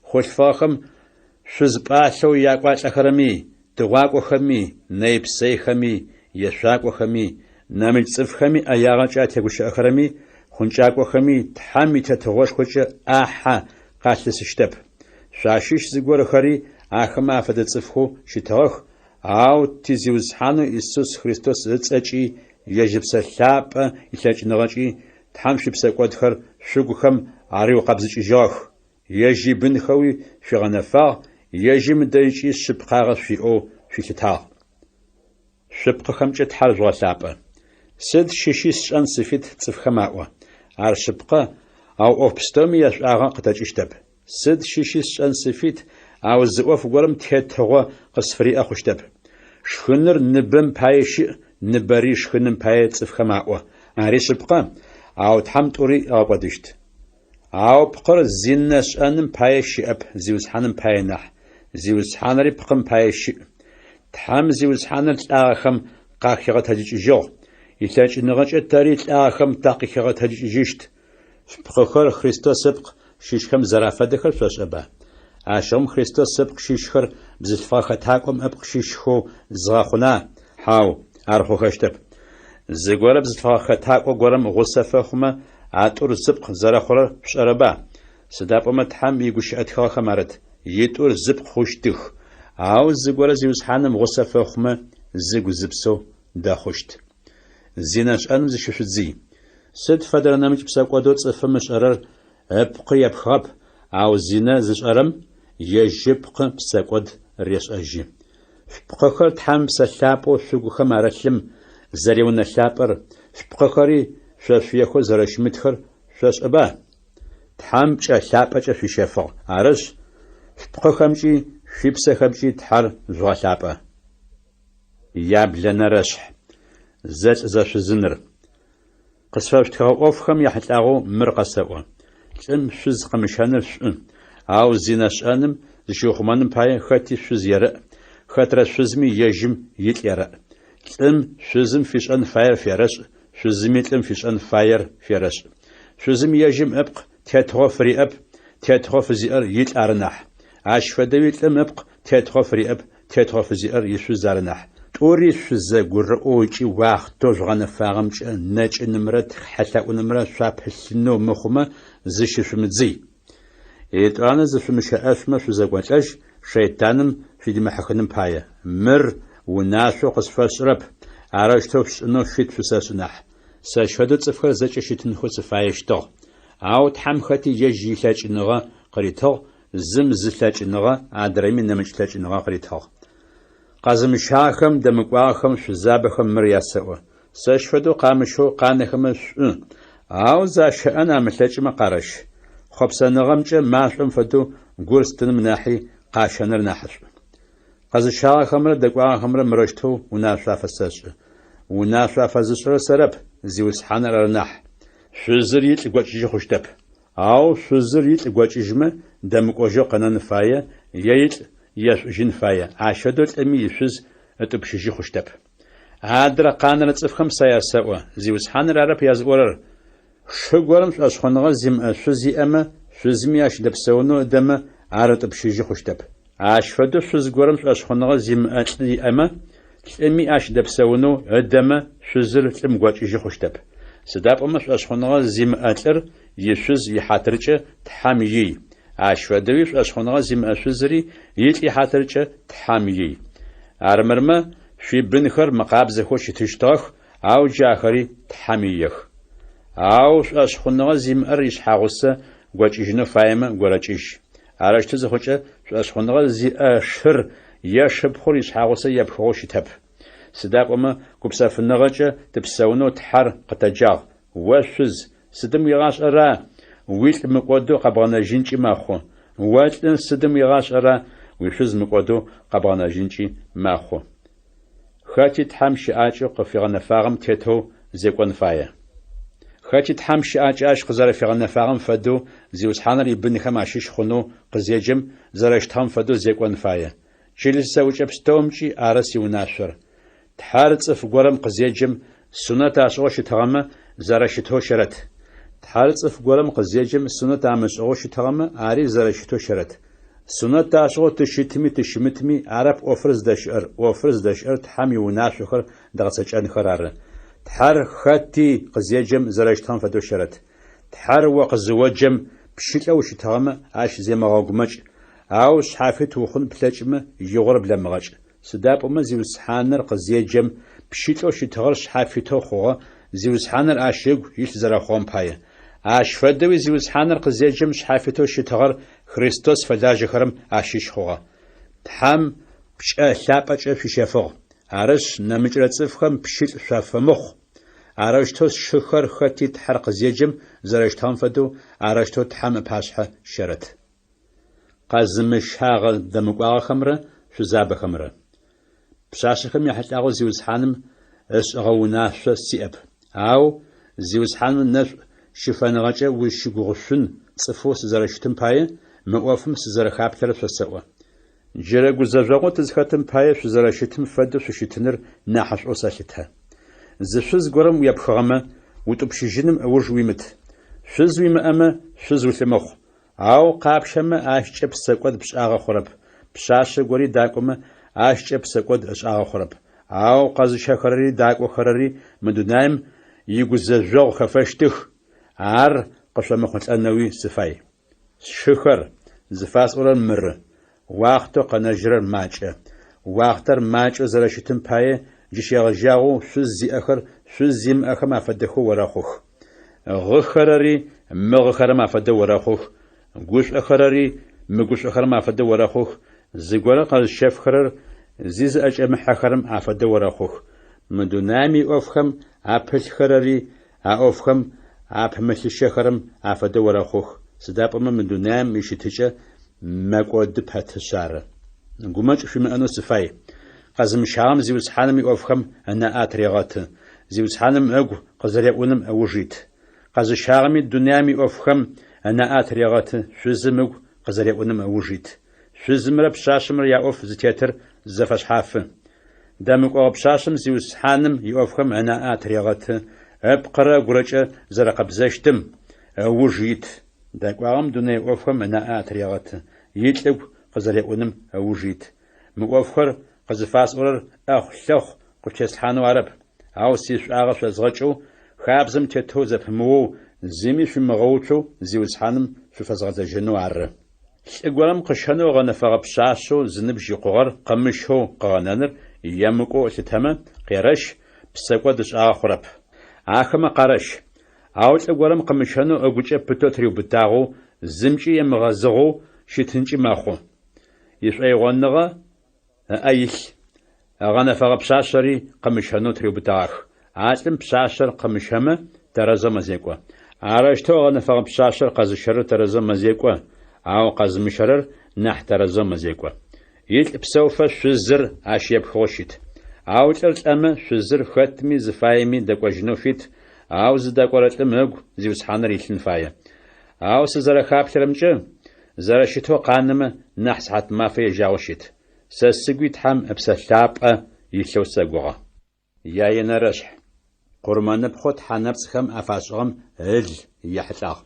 хъулъфыгъэхэм шъузыпӏалъэу якӏуалӏэхэрэми, дыгъуакӏохэми, нэипсейхэми, ешъуакӏохэми, нэмыкӏ цӏыфхэми ӏэягъэкӏэ атегущыӏэхэрэми, хъункӏакӏохэми тхьэм итетыгъошхокӏэ ӏахьэ къалъысыщтэп. Шъуащыщ зыгорэхэри ахэмэ афэдэ цӏыфхэу щытыгъэх. Ау тизиузхьанэу Иисус Христос ыцӏэкӏи ежьыпсэ лъапӏэ илъэкӏыныгъэкӏи тхьэм шъуипсэкӏодхэр шъугухэм ари укъэбзыкӏыжьыгъэх. Ежьи бынхэуи шъуигъэнэфагъ, ежьи мыдэикӏи шъыпкъагъэ шъуиӏэу шъуилъытагъ. Шъыпкъэхэмкӏэ тхьэр зыгъэлъапӏэ. Сыд щыщи сшӏэн сыфит цӏыфхэм аӏо. Ар шъыпкъэ, ау ӏоф пстэуми яшӏуагъэ къытэкӏыщтэп. Сыд щыщи сшӏэн сыфит, ау зы ӏоф горэм тетыгъо къысфыриӏэ хъущтэп. Шхыныр ныбэм пае щыӏ, ныбэри шхыным пае цӏыфхэм аӏо. Ари шъыпкъэ, ау тхьэм тӏури ыгъэкӏодыщт. Ау пкъыр зинэ шӏэным пае щыӏэп, зиузхьаным пае нахь. Зиузхьанэри пкъым пае щыӏ. Тхьэм зиузхьаныр лӏагъэхэм къахигъэтэджыкӏыжьыгъ. Илъэкӏыныгъэкӏэ тэри лӏагъэхэм тахъихигъэтэджыкӏыжьыщт. Пкъыхэр Христос ыпкъ щишхэм зэрафэдэхэр шъошӏэба. Ащыгъым Христос ыпкъ щишхэр бзылъфыгъэ хэтакӏом ыпкъ щишхэу зыгъэхъуна. Хьау, ар хъухэщтэп. Зыгорэ бзылъфыгъэ хэтакӏо горэм гъусэфэ хъумэ, атӏур зыпкъ зэрэхъурэр пшӏэрэба. Сыдапӏомэ тхьэм игущыӏэтыгъэхэм арэт. Итӏур зыпкъ хъущтых. Ау зыгорэ зиузхьаным гъусэфэ хъумэ, зыгу зыпсэу дэхъущт. Зинэ шӏэным зыщышъудзи. Сыд фэдэрэ нэмыкӏ псэкӏодэу цӏыфым ышӏэрэр ыпкъыр епхыгъэп, ау зинэ зышӏэрэм ежьыпкъы псэкӏод решӏэжьы. Шъупкъэхэр тхьэм псэлъапӏэу шъугухэм арэлъым зэреунэлъапӏэр, шъупкъэхэри шъошъуехэу зэрэщымытхэр шъошӏэба. Тхьэм кӏэ лъапӏэкӏэ يابلنرش زت زشزنر قصفشتها أوفخم يحتاجو مرقسوا شز قمشانر أو زينش أنم زشوخمانم باي خاتي شز يرى خاطر شزمي يجم يتيرى شزم فيش أن فاير فيرش شزمي فيش أن فاير فيرش شزم يجم أبق تيتغفري أب تيتغف زير يتأرنح عاش فدوي أبق تيتغف ريب تيتغف زير يشو زارنح توري شزا قرؤوشي واختو جغانا فاغمش ناج نمرت حتى نمرت شاب حسنو مخوما زيشي شمتزي إيتانا زيشمش أشما شزا قوانتاج شيطانم في دي محاكنم بايا مر وناشو قصفاش رب عراشتو بشنو شيت فساسنح ساشفادو تفكر زيشي شيتنخو تفايشتو أو تحمختي يجي لاج نغا قريتو زم زلاج نغا عدريمي نمج لاج نغا قريتو قازم شاخم دمقواخم شزابخم مرياسو ساشفدو قامشو قانخم أو زاش أنا متلاج مقارش خبصا نغمج ماشم فدو قرستن مناحي قاشنر ناحش قاز شاخم دقواخم مرشتو وناشا فساش وناشا فزشر سرب زيوس حانر رناح شزر يتل قواتيجي خوشتب أو شزر يتل قواتيجمة دمقوجو قنان فايا يتل يشجين فايا عاشدو تأمي يشز اتبشيجي خوشتب عادر قانر تفخم سياسوا زيوس حانر عرب يازورر شغورم أشخونغا زيم أشزي أما شزمي أشدب سونو دم عارت بشيجي خوشتب عاشفدو شزغورم أشخونغا زيم أشدي أما تأمي أشدب سونو دم شزر تلم قواتيجي خوشتب سداب أمش أشخونغا زيم أتر يشز يحاترچ تحاميي عاشفدويش أشخونغا زيم أشزري يتلي حاترچ تحاميي أرمرما في بنخر مقابز خوش تشتاخ أو جاخري تحامييخ أو أشخونغا زيم أريش حاغوسا قواتيجنو فايما قواتيش أراشت زخوش أشخونغا زي أشر يشب خوريش حاغوسا يبخوش تب سداب أما كوبسا في النغجة تبسونو تحر قتجاغ وشز سدم يغاش أرا ويل مقودو قبغنا جينشي ماخو واتن سدم يغاش أرا ويشز مقودو قبغنا جينشي ماخو خاتي تحمشي آجو قفيغنا فاغم تيتو زيكوان فايا خاتي تحمشي آج قزار فيغنا فاغم فدو زيوس حانر يبني خماشيش خونو قزيجم زرشتهم فدو زيكوان فايا جيلس زوج أبستومجي آرسي وناشر تحارت في قرم قزيجم سنة عشوش تغمى زرشتو شرت تحارت في قرم قزيجم سنة عشوش تغمى عاري زرشتو شرت سنة عشو تشمتمي عرب أوفرز دشر تحمي وناشخر دغسج أنخرار تحار خاتي قزيجم زرشتهم فدو شرت تحار وقزوجم بشكلوش تغمى عاش زي مغاقمج أو شحافت وخن بلاجمة يغرب لمغاج سداب أما زيوس حانر قزيجم بشيتو شتغرش حافيتو خوغا زيوس حانر عاشق يتزرع خوان بايا عاش فدوي زيوس حانر قزيجم شحافيتو شتغر خريستوس فداج خرم عاشيش خوغا تحام بشأ ثابت في شفغ عرش نمجرد صفخم بشيت شافمخ عرشتو شخر خطي تحر قزيجم زرشتهم فدو عرشتو تحام باشحة شرت قازم شاغل دمقواغ خمرة شزاب خمرة بشاشخم يحتاغو زيوس حانم اش غونا سيئب او زيوس حانم نش شفانغاجة وشيغوغشن صفو سزرشتم باية مقوفم سزرخابتر سوسوا جرى قزاجاغو تزخاتم باية سزرشتم فدو سوشتنر ناحش اوساشتها زفز قرم يبخغم وتبشجنم اورج ويمت شز ويم اما شز وثمخ او قابشما اشچب سقود بشاغ خرب بشاش غوري داقوم اشچب سقود اشاغ خرب او قز شخرري داقو خرري مدنايم يغزجو خفشتخ ار قشم خصنوي صفاي شخر زفاس اورن مر وقت قنجر ماچ وقتر ماچ زرشتم پاي جشيغ جاغو شزي اخر شزيم اخر ما فدخو وراخوخ غخرري مغخر ما فدو وراخوخ غوش اخرري مغوش اخر ما فدو وراخوخ زغورا قال شيف خرر زيز اجم حخرم افدو وراخوخ مدونامي اوفخم ابل خرري اوفخم اب مشش خرم افدو وراخوخ سداب مدونام يشتجه مقود باتشار غوماچ فيما انو صفاي قزمشام زيوسحانم يوفخم أنا أتريغات زيوسحانم أجو قزريقونم أوجيت قزشارمي الدنيامي يوفخم أنا أتريغات شوزم أجو قزريقونم أوجيت شوزمر بشاشمر يأوف زتيتر زفشحاف دامك أوبشاشم زيوسحانم يوفخم أنا أتريغات أبقرا قرجة زرقبزشتم أوجيت داقوام دنيا يوفخم أنا أتريغات يتلو قزريقونم أوجيت مؤفخر قزفاس أورر أخلخ قتشسحانو عرب أو سيش آغاش وزغجو خابزم تتو زفمو زيمي في مغوتو زيوسحانم في فزغزجنو عرب لقوالم قشانو غنفاق بشاشو زنبجي قغر قمشو قغنانر يامكو تتما قيرش بساقوا دش آخرب آخما قارش أول لقوالم قمشانو أقوچة بتو تريو بتاغو زمجي يمغزغو شتنجي ماخو يشعي غنغا أيش غنفاق بشاشري قمشانو تريو بتاغ عاتم بشاشر قمشامة ترزا مزيقوا عرشتو غنفاق بشاشر قزشر ترزا مزيقوا أو قزمشرر نحترزا مزيقوا يل بسوفا شزر عشيب خوشيت أو تلت أما شزر ختمي زفايمي دقوا فيت أو زدقوا مغ زيوسحانر يلن فايا أو سزر خابترمجا زرشتو قانما نحس حت ما في جاوشيت سسقويت حم بسلابقة يلو سقوغا يا ينرشح قرمان بخوت حنبسخم أفاشغم هل يحتاغ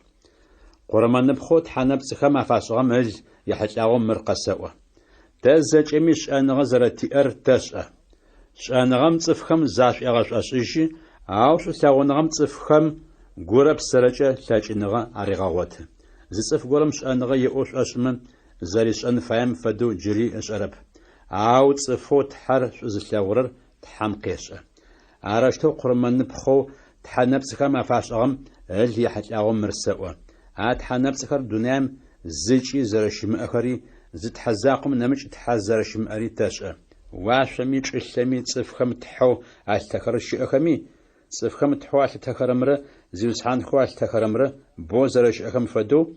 قرمان بخوت حنبسخم أفاشغم هل يحتاغم مرقسوا تزج إمش أنا غزرتي تشأ شأنغم صفخم زاش أغش أشيشي أو شو ثاونغم صفخم جورب سرجة ثاجنغا عريغاوت زصف جورم شأنغا يؤش أشمن زاريش أن فهم فدو جري أشرب أو صفوت حر شو زثاورر تحمقيش عرشتو قرمان بخو تحنبسخم أفاشغم هل يحتاغم مرسوا عاد حنبسخر دنيام زيجي زرشم أخري زت حزاقم نمج تحزر شماري تاشا واشمي تشلمي صفخم تحو أشتخر الشيخمي صفخم تحو أشتخرمره زيوسحان خو أشتخرمره بوزرش أخم فدو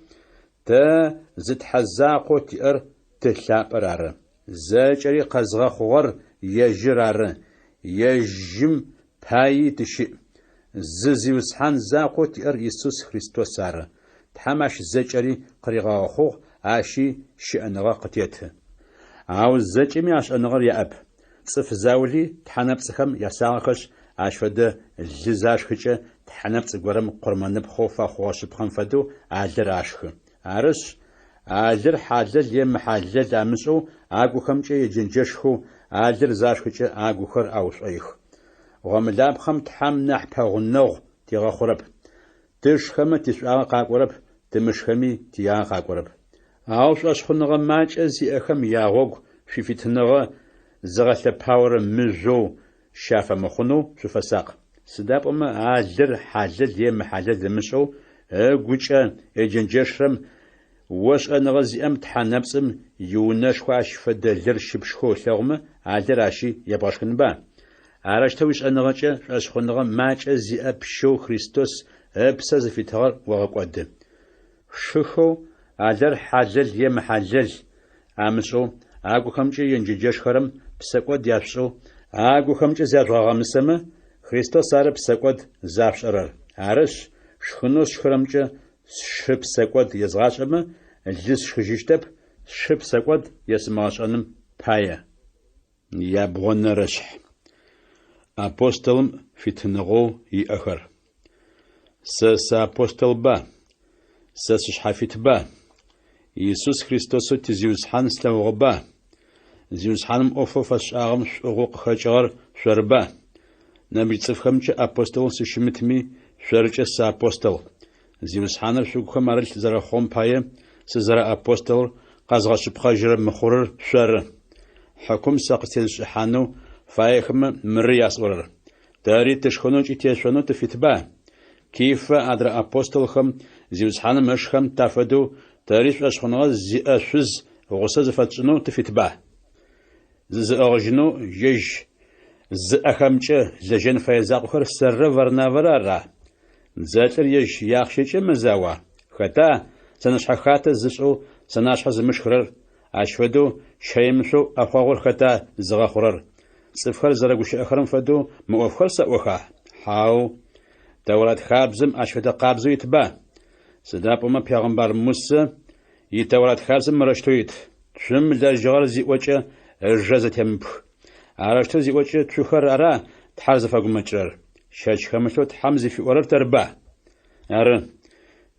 تا زت حزاقو تير تشابرار زاجري قزغا خوار يجرار يجم باي تشي زيوسحان زاقو تير يسوس خريستوس سار تحماش زاجري قريغا خو عاشي شأنغا قتيته عاوز زجمي عشأنغر يأب صف زاولي تحنبسخم يساقش عشفده الجزاش خجة تحنبس قرم قرمان بخوفا خواش بخم فدو عجر عشخ عرش عجر حاجل يم حاجل دامسو عاقو خمجة يجنجشخو عجر زاش خجة عاقو خر عوش ايخ وغملاب خم تحم نحبه غنوغ تيغا خرب تشخم تسعاق قاقورب تمشخمي تيغا قاقورب أوش أشخنغا ماج أزي أخم ياغوغ في فتنغا زغث باور مجو شافا مخنو شوفا ساق سداب أما عاجر حاجل يم حاجل دمشو أقوشا يجنجشرم واش أنغا زي أم تحنبسم يوناشخواش فدلر شبشخو ثغم عاجر عشي يباشخن با عراش تويش أنغا أشخنغا ماج أزي أبشو خريستوس أبساز في تغر وغاقواد شخو عجر حاجل يم حاجل عمسو عاقو خمجي ينجيجش خرم بسقود يابسو عاقو خمجي زياد غامسما خريستوس عرب بسقود زابش أرر عرش شخنوس خرمجي شب سقود يزغاشما الجس شخجيشتب شب سقود يسماش أنم بايا يابغن رشح أبوستلم في تنغو يأخر سا أبوستل با ساسش حافيت با يسوس خريستوس تزيوسحان سلوغبا زيوسحانم أوفو فشاغم شغوق خجار شربا نبي تصفخمش أبوستل سشمتمي شرج سابوستل زيوسحانر شوكو مارل زرخوم باية سزر أبوستل قازغش بخجر مخورر شر حكم ساقتين شحانو فايخم مرياس ورر داري تشخنوش تيشونو تفتبا كيف أدر أبوستل خم زيوسحان مشخم تفدو تاريخ أشخنغا زي أشوز غصة فتشنو تفتبا زي أغجنو يج زي أخمجة زجن فيزاق خر سر ورنا ورارا زاتر يج ياخشيش مزاوا خطا سنشح خاطة زشو سنشح زمشخرر أشفدو شيمشو أخوغر خطا زغخرر صفخر زرقوش أخرم فدو مؤفخر سأوخا حاو تورات خابزم أشفت قابزو يتبا سداب أما پیغمبر موسى يتورات خابزم مرشتويت شم لجغر زي وجه الرجزة يمبخ عرشتو زي وجه تشخر أرا تحرز فاقو مجرر شاج خمشتو تحمزي في ورر تربا أرى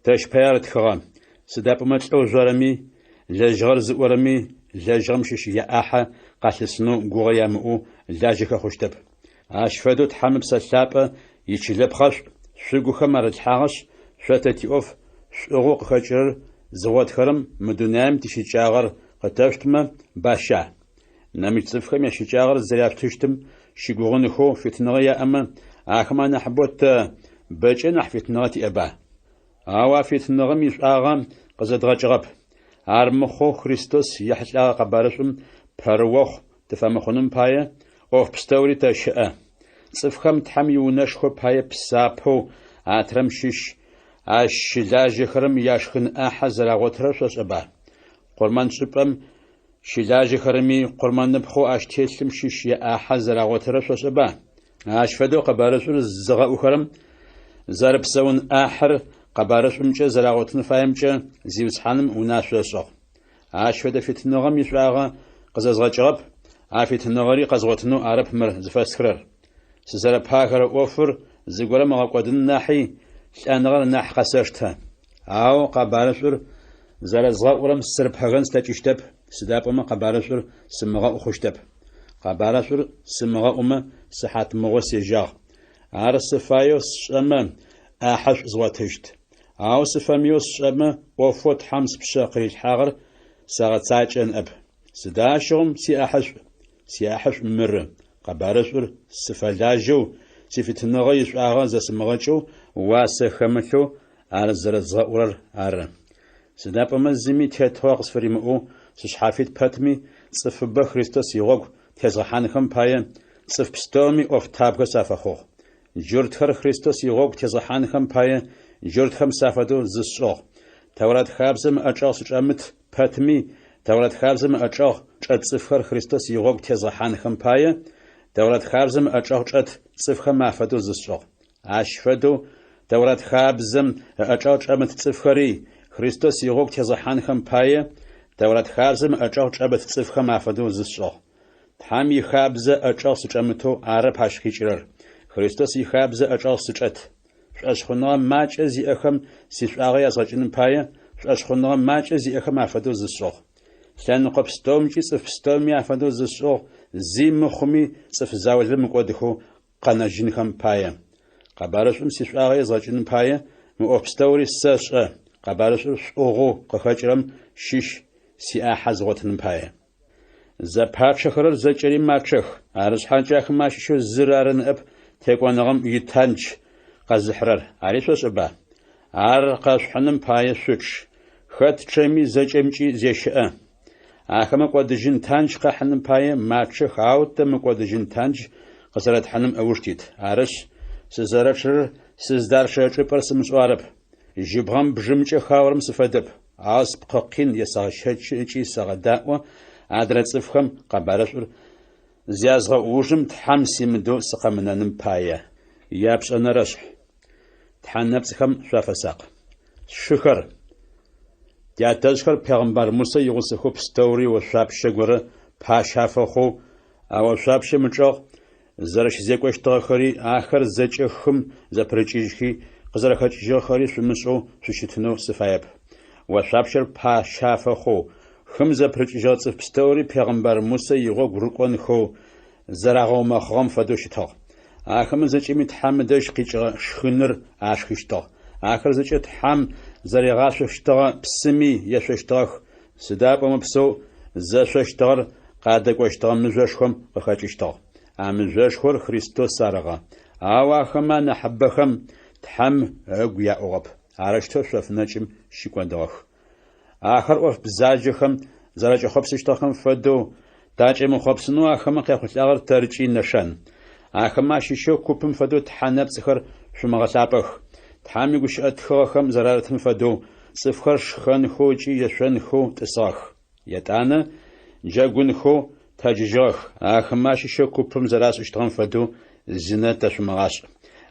تاش بيارت خغام سداب أما تلو جرمي لجغر زي ورمي لجغم شش يأحا قاسسنو غوغيا مؤو لاجكا خوشتب أشفدو تحمب سلابا يشلب خش شغو خمر الحاغش شتتي أوف شغوق خجر زوات خرم مدونام تشيجاغر قتاشتما باشا نميت صفخم يشيجاغر زيافتشتم شغوغن خو فتنغيا أما أخما نحبوت بجي نحفتنغتي أبا أوا فتنغم يشاغم قزد غجغب أرمخو خريستوس يحشاغ قبارشم پروخ تفهمخونم پایه اوف پستوری تشأ صفخم تحمی ونشخو پایه پساپو آترم شش آشلاج خرم یاشخن آح زراغوترش أبا قرمان شپم شلاج خرمی قرمان نبخو آشتیسم شش یا آح زراغوترش أبا آشفدو قبارشون زغاو خرم زرب سون آحر قبارشون چه زراغوتن فایمچه زیوسحانم وناشوسو آشفد فتنغم يشواغا قزازغاچغب عافيت النغري قزغتنو عرب مر زفاسكرر سزر باخر اوفر زغولا مغقودن ناحي شانغر ناح قسشتها او قبارشور زرزغا ورم سربحغن ستچشتب سدابما قبارشور سمغا خوشتب قبارشور سمغا صحات مغوسيجاغ عرس فايوس شما احش زواتشت او سفاميوس شما اوفوت حمس بشاقري الحاغر ساغتاچن اب سداشهم سياحش مر قبارشور سفلاجو سفتنغيش آغاز سمغاچو واسخمتو أرزرزغورر أر سداب مزمي تتوقس فريمو سشحافيت باتمي صف بخريستوس يغوغ تزغحانخم باين صف بستومي اوف تابغ سافخو جورتخر خريستوس يغوغ تزغحانخم باين جورتخم سافدو زشوغ تورات خابزم أجاس جامت باتمي دولت خابزم أجاق جد صفخر خريستوس يغوغ تزحان خمباية دولت خابزم أجاق جد صفخر معفدو زشاق عشفدو دولت خابزم أجاق جمت صفخري خريستوس يغوغ تزحان خمباية دولت خابزم أجاق جمت صفخر معفدو زشاق تحمي خابز أجاق سجمتو عرب هشخيجرر خريستوس يخابز أجاق سجت شأشخنا ماج أزي أخم سيشاغي أزغجن باية شأشخنا ماج أزي أخم معفدو زشاق لأن قبستوم جي صفستوم يعفدو زشوغ زي مخمي صف زاوزل مقودخو قناجين خم بايا قبارشم سيشاغي زاجين بايا مؤبستوري الساشا قبارشم شوغو قخاجرم شيش سياحة زغوتن بايا زا بارشخرر زاجري مارشخ عرش حاجاخ ماششو زرارن اب تيقوانغم يتانج قزحرر عريسوس ابا عرقاش حنم بايا سوچ خط چمي زاجمجي زيشأ آخما قدجين تانج قحنم باية ماتش خاوت مقدجين تانج قصرت حنم أوشتيت عرش سزارشر سزدار شاچ برسم سوارب جبهم بجمچ خاورم سفدب عاصب ققين يسا شاچي سغداء عدرت صفخم قبارشر زيازغا وجم تحمسي مدو سقمنانم باية يابش أنا رشح تحنبسخم شافساق شكر يا تذكر پیغمبر موسى يغسخو بستوري وشابشغوره پاشافخو او شابش مچوغ زرش زيكوش تاخري آخر زچخم زپرچيجخي قزرخچيجخ خري سمسو سشتنو صفايب وشابشر پاشافخو خم زپرچيجات بستوري پیغمبر موسى يغو غرقون خو زراغو مخغم فدوشتا آخم زچيمت حمدش قيچ شخنر اشخشتا آخر زچت حم زريغاش اشتغى بسمي يشتغى سداب ومبسو زشتغى قادك واشتغى مزوشهم وخاتشتغى عمزوشخور خريستوس سارغا آوا خما نحبخم تحم عقيا أغب عرشتو شفناجم شكوان دغخ آخر وف بزاجخم زراج خبسشتغم فدو تاجم خبسنو آخما قيخوش أغر ترجي نشان آخما شيشو كوبم فدو تحانب سخر شمغسابخ تحامي قش أتخاخم زرارتهم فدو صفخر شخن خو جي يشن خو تصاخ يتانا جاقون خو تاججوخ أخماشي شو كوبم زراس اشتغل فدو زنا تشمغاش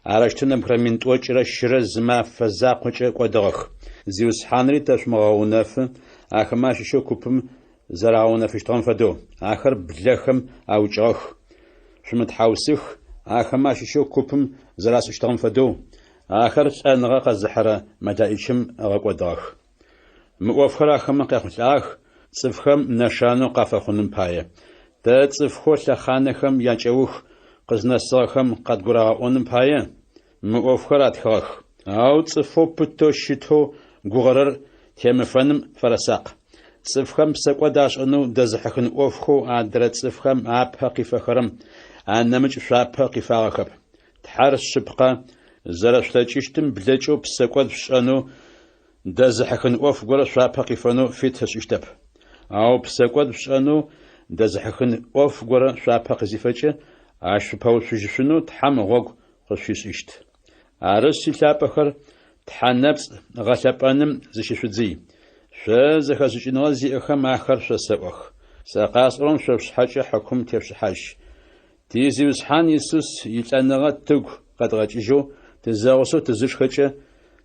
عرشتنا برمين توجر الشرز زما فزاق وجه قدرخ زيوس حانري تشمغاونف أخماشي شو كوبم زراعونا في اشتغل فدو آخر بلخم أو جوخ شمت حوسخ أخماشي شو كوبم زراس اشتغل فدو آخر أنغا قزحرة مدائشم أغاقوداخ مؤفخر أخم قاخلاخ صفخم نشانو قافخونن باية دا صفخو لخانخم يانجوخ قزنساخم قد قراؤونن باية مؤفخر أتخاخ أو صفو بتو شتو غغرر تيمفنم فرساق صفخم سقوداش أنو دزحخن أوفخو عدرت صفخم عبقي فخرم أنمج شابقي فاغخب تحرس شبقا زرشتاجيشتم بلجو بسقود فشانو دزحخن أوف غرا شابقي فانو فيتش اشتب أو بسقود فشانو دزحخن أوف غرا شابقي زيفاجة عاش باو سجشنو تحم غوغ قشيش اشت عرس سلابخر تحنبس غشابانم زششدزي شزخزجنو زي أخم آخر شسبخ ساقاسرون شبشحاجة حكم تفشحاج تيزي وسحان يسوس يتعنغت تغ قد غجيجو تزاوسو تزشخجة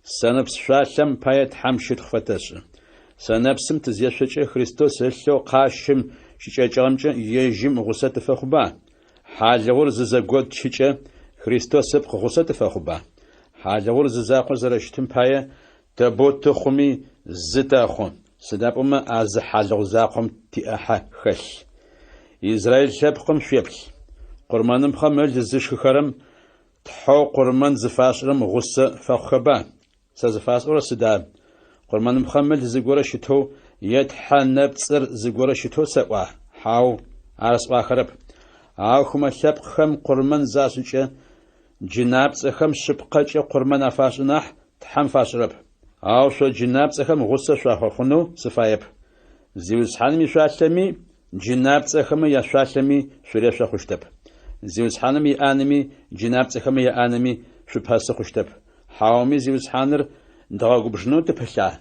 سنبس شالم بايت حمشت خفتش سنبسم تزيشخجة خريستوس هلو قاشم شيجامجة يجيم غسات فخبا حاجور ززاقود شيجة خريستوس سبق غسات فخبا حاجور ززاقو زرشتم باية تبوت خمي زتاخون سداب أما أز حاجو زاقم تيأحا خش إسرائيل شابقم شيبل قرمانم خمال زشخرم تحو قرمان زفاشرم غصة فخبا سزفاشر سداب قرمان مخمل زغورة شتو يتحنب تصر زغورة شتو سوا حاو عرس واخرب أو خم شب خم قرمان زاسوجة جناب خم شبقة قرمان أفاشناح تحم فاشرب أو شو جناب خم غصة شاخونو سفايب زيوس حنمي شاشمي جناب خم يشاشمي شريف شخشتب زيوس حنمي آنمي جناب خم يآنمي شبهاس خشتب حاومي زيوس حانر دغاغو بشنو تبحشا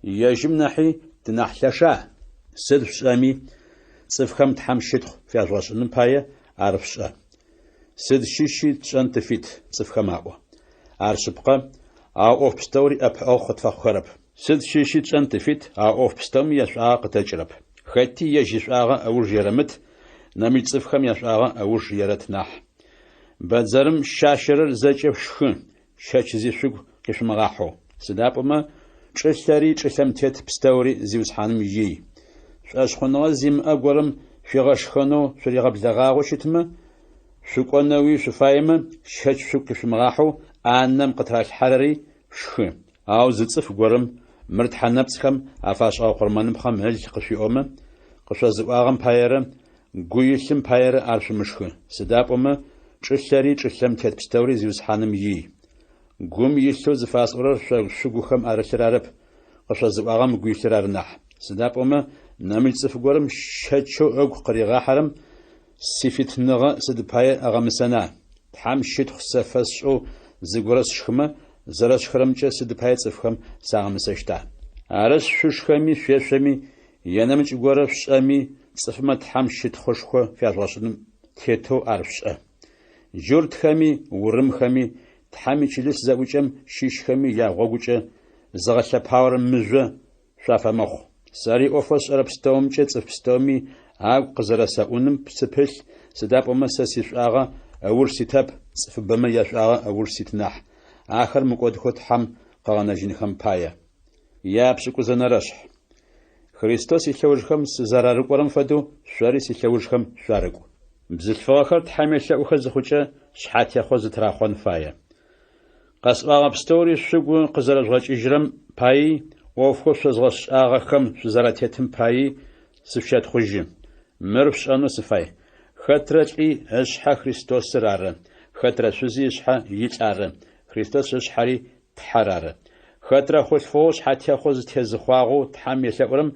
يجم نحي تنحلشا سدف شامي صفخم تحم شتخ في أجواش النمباية عرفشا سد شيشي تشان تفيت صفخم عوا عرشبقى أو بستوري أب أو خطفا خرب سد شيشي تشان تفيت أو بستومي يشعا قتجرب خيتي يجيشعا أو جيرمت نمي صفخم يشعا أو جيرت نح بزرم شاشرر زجب شخن شاچزي شغ كشمغاحو سدابما چلاري چلمتت بستوري زيوس حانم يي شاشخنوا زيم اغورم شيغاشخنو شريغبلغاغو شتم شقونوي شفايم شاچ شغ كشمغاحو انم قطراش حرري شخ او زصف غورم مرت حنبسخم افاش او قرمانم خم هل قشيوم قشازواغم بايرم غويشم باير ارشمشخ سدابما چلاري چلمتت بستوري زيوس حانم يي قوم يشتو زفاس أورر شغوخم أرشرارب قشة زباغم قويشرار نح سداب أما نامل صفقورم شاتشو أو قريغا حرم سيفت نغا سدباية أغامسانا تحام شتخ سفاسشو زغورس شخمة زرش خرمجة سدباية صفخم ساغمساشتا عرش شوشخمي شوشمي ينامج غورف شامي صفمة تحام شتخوشخو في أجواشنم تيتو عرفشا جورت خمي ورم خمي تحمي چلس زوجم شيش خمي يا غوجه زغشا باور مزه شافا مخ ساري اوفس اربستوم چصفستومي ا قزرسا اونم بسپل سداب امسسي شاغا اور سيتاب صف بما يشاغا اور سيتنح اخر مقودخوت حم قانجين خم بايا يا بشكو زنرش خريستوس يخوجخم زرار قرم فدو شاريس يخوجخم شارق بزلفاخر تحمل اوخز خوچه شحات يخوز تراخون فايا قصبا بستوري شغو قزرج غاچ اجرم باي وفخو شزغش اغخم شزراتيتم باي سفشات خوجي مرفش انو سفاي خطرچي اشحا خريستوس رار خطر شزي اشحا يچار خريستوس اشحري تحرار خطر خوش فوش حتى خوز تزخواغو تحمل لورم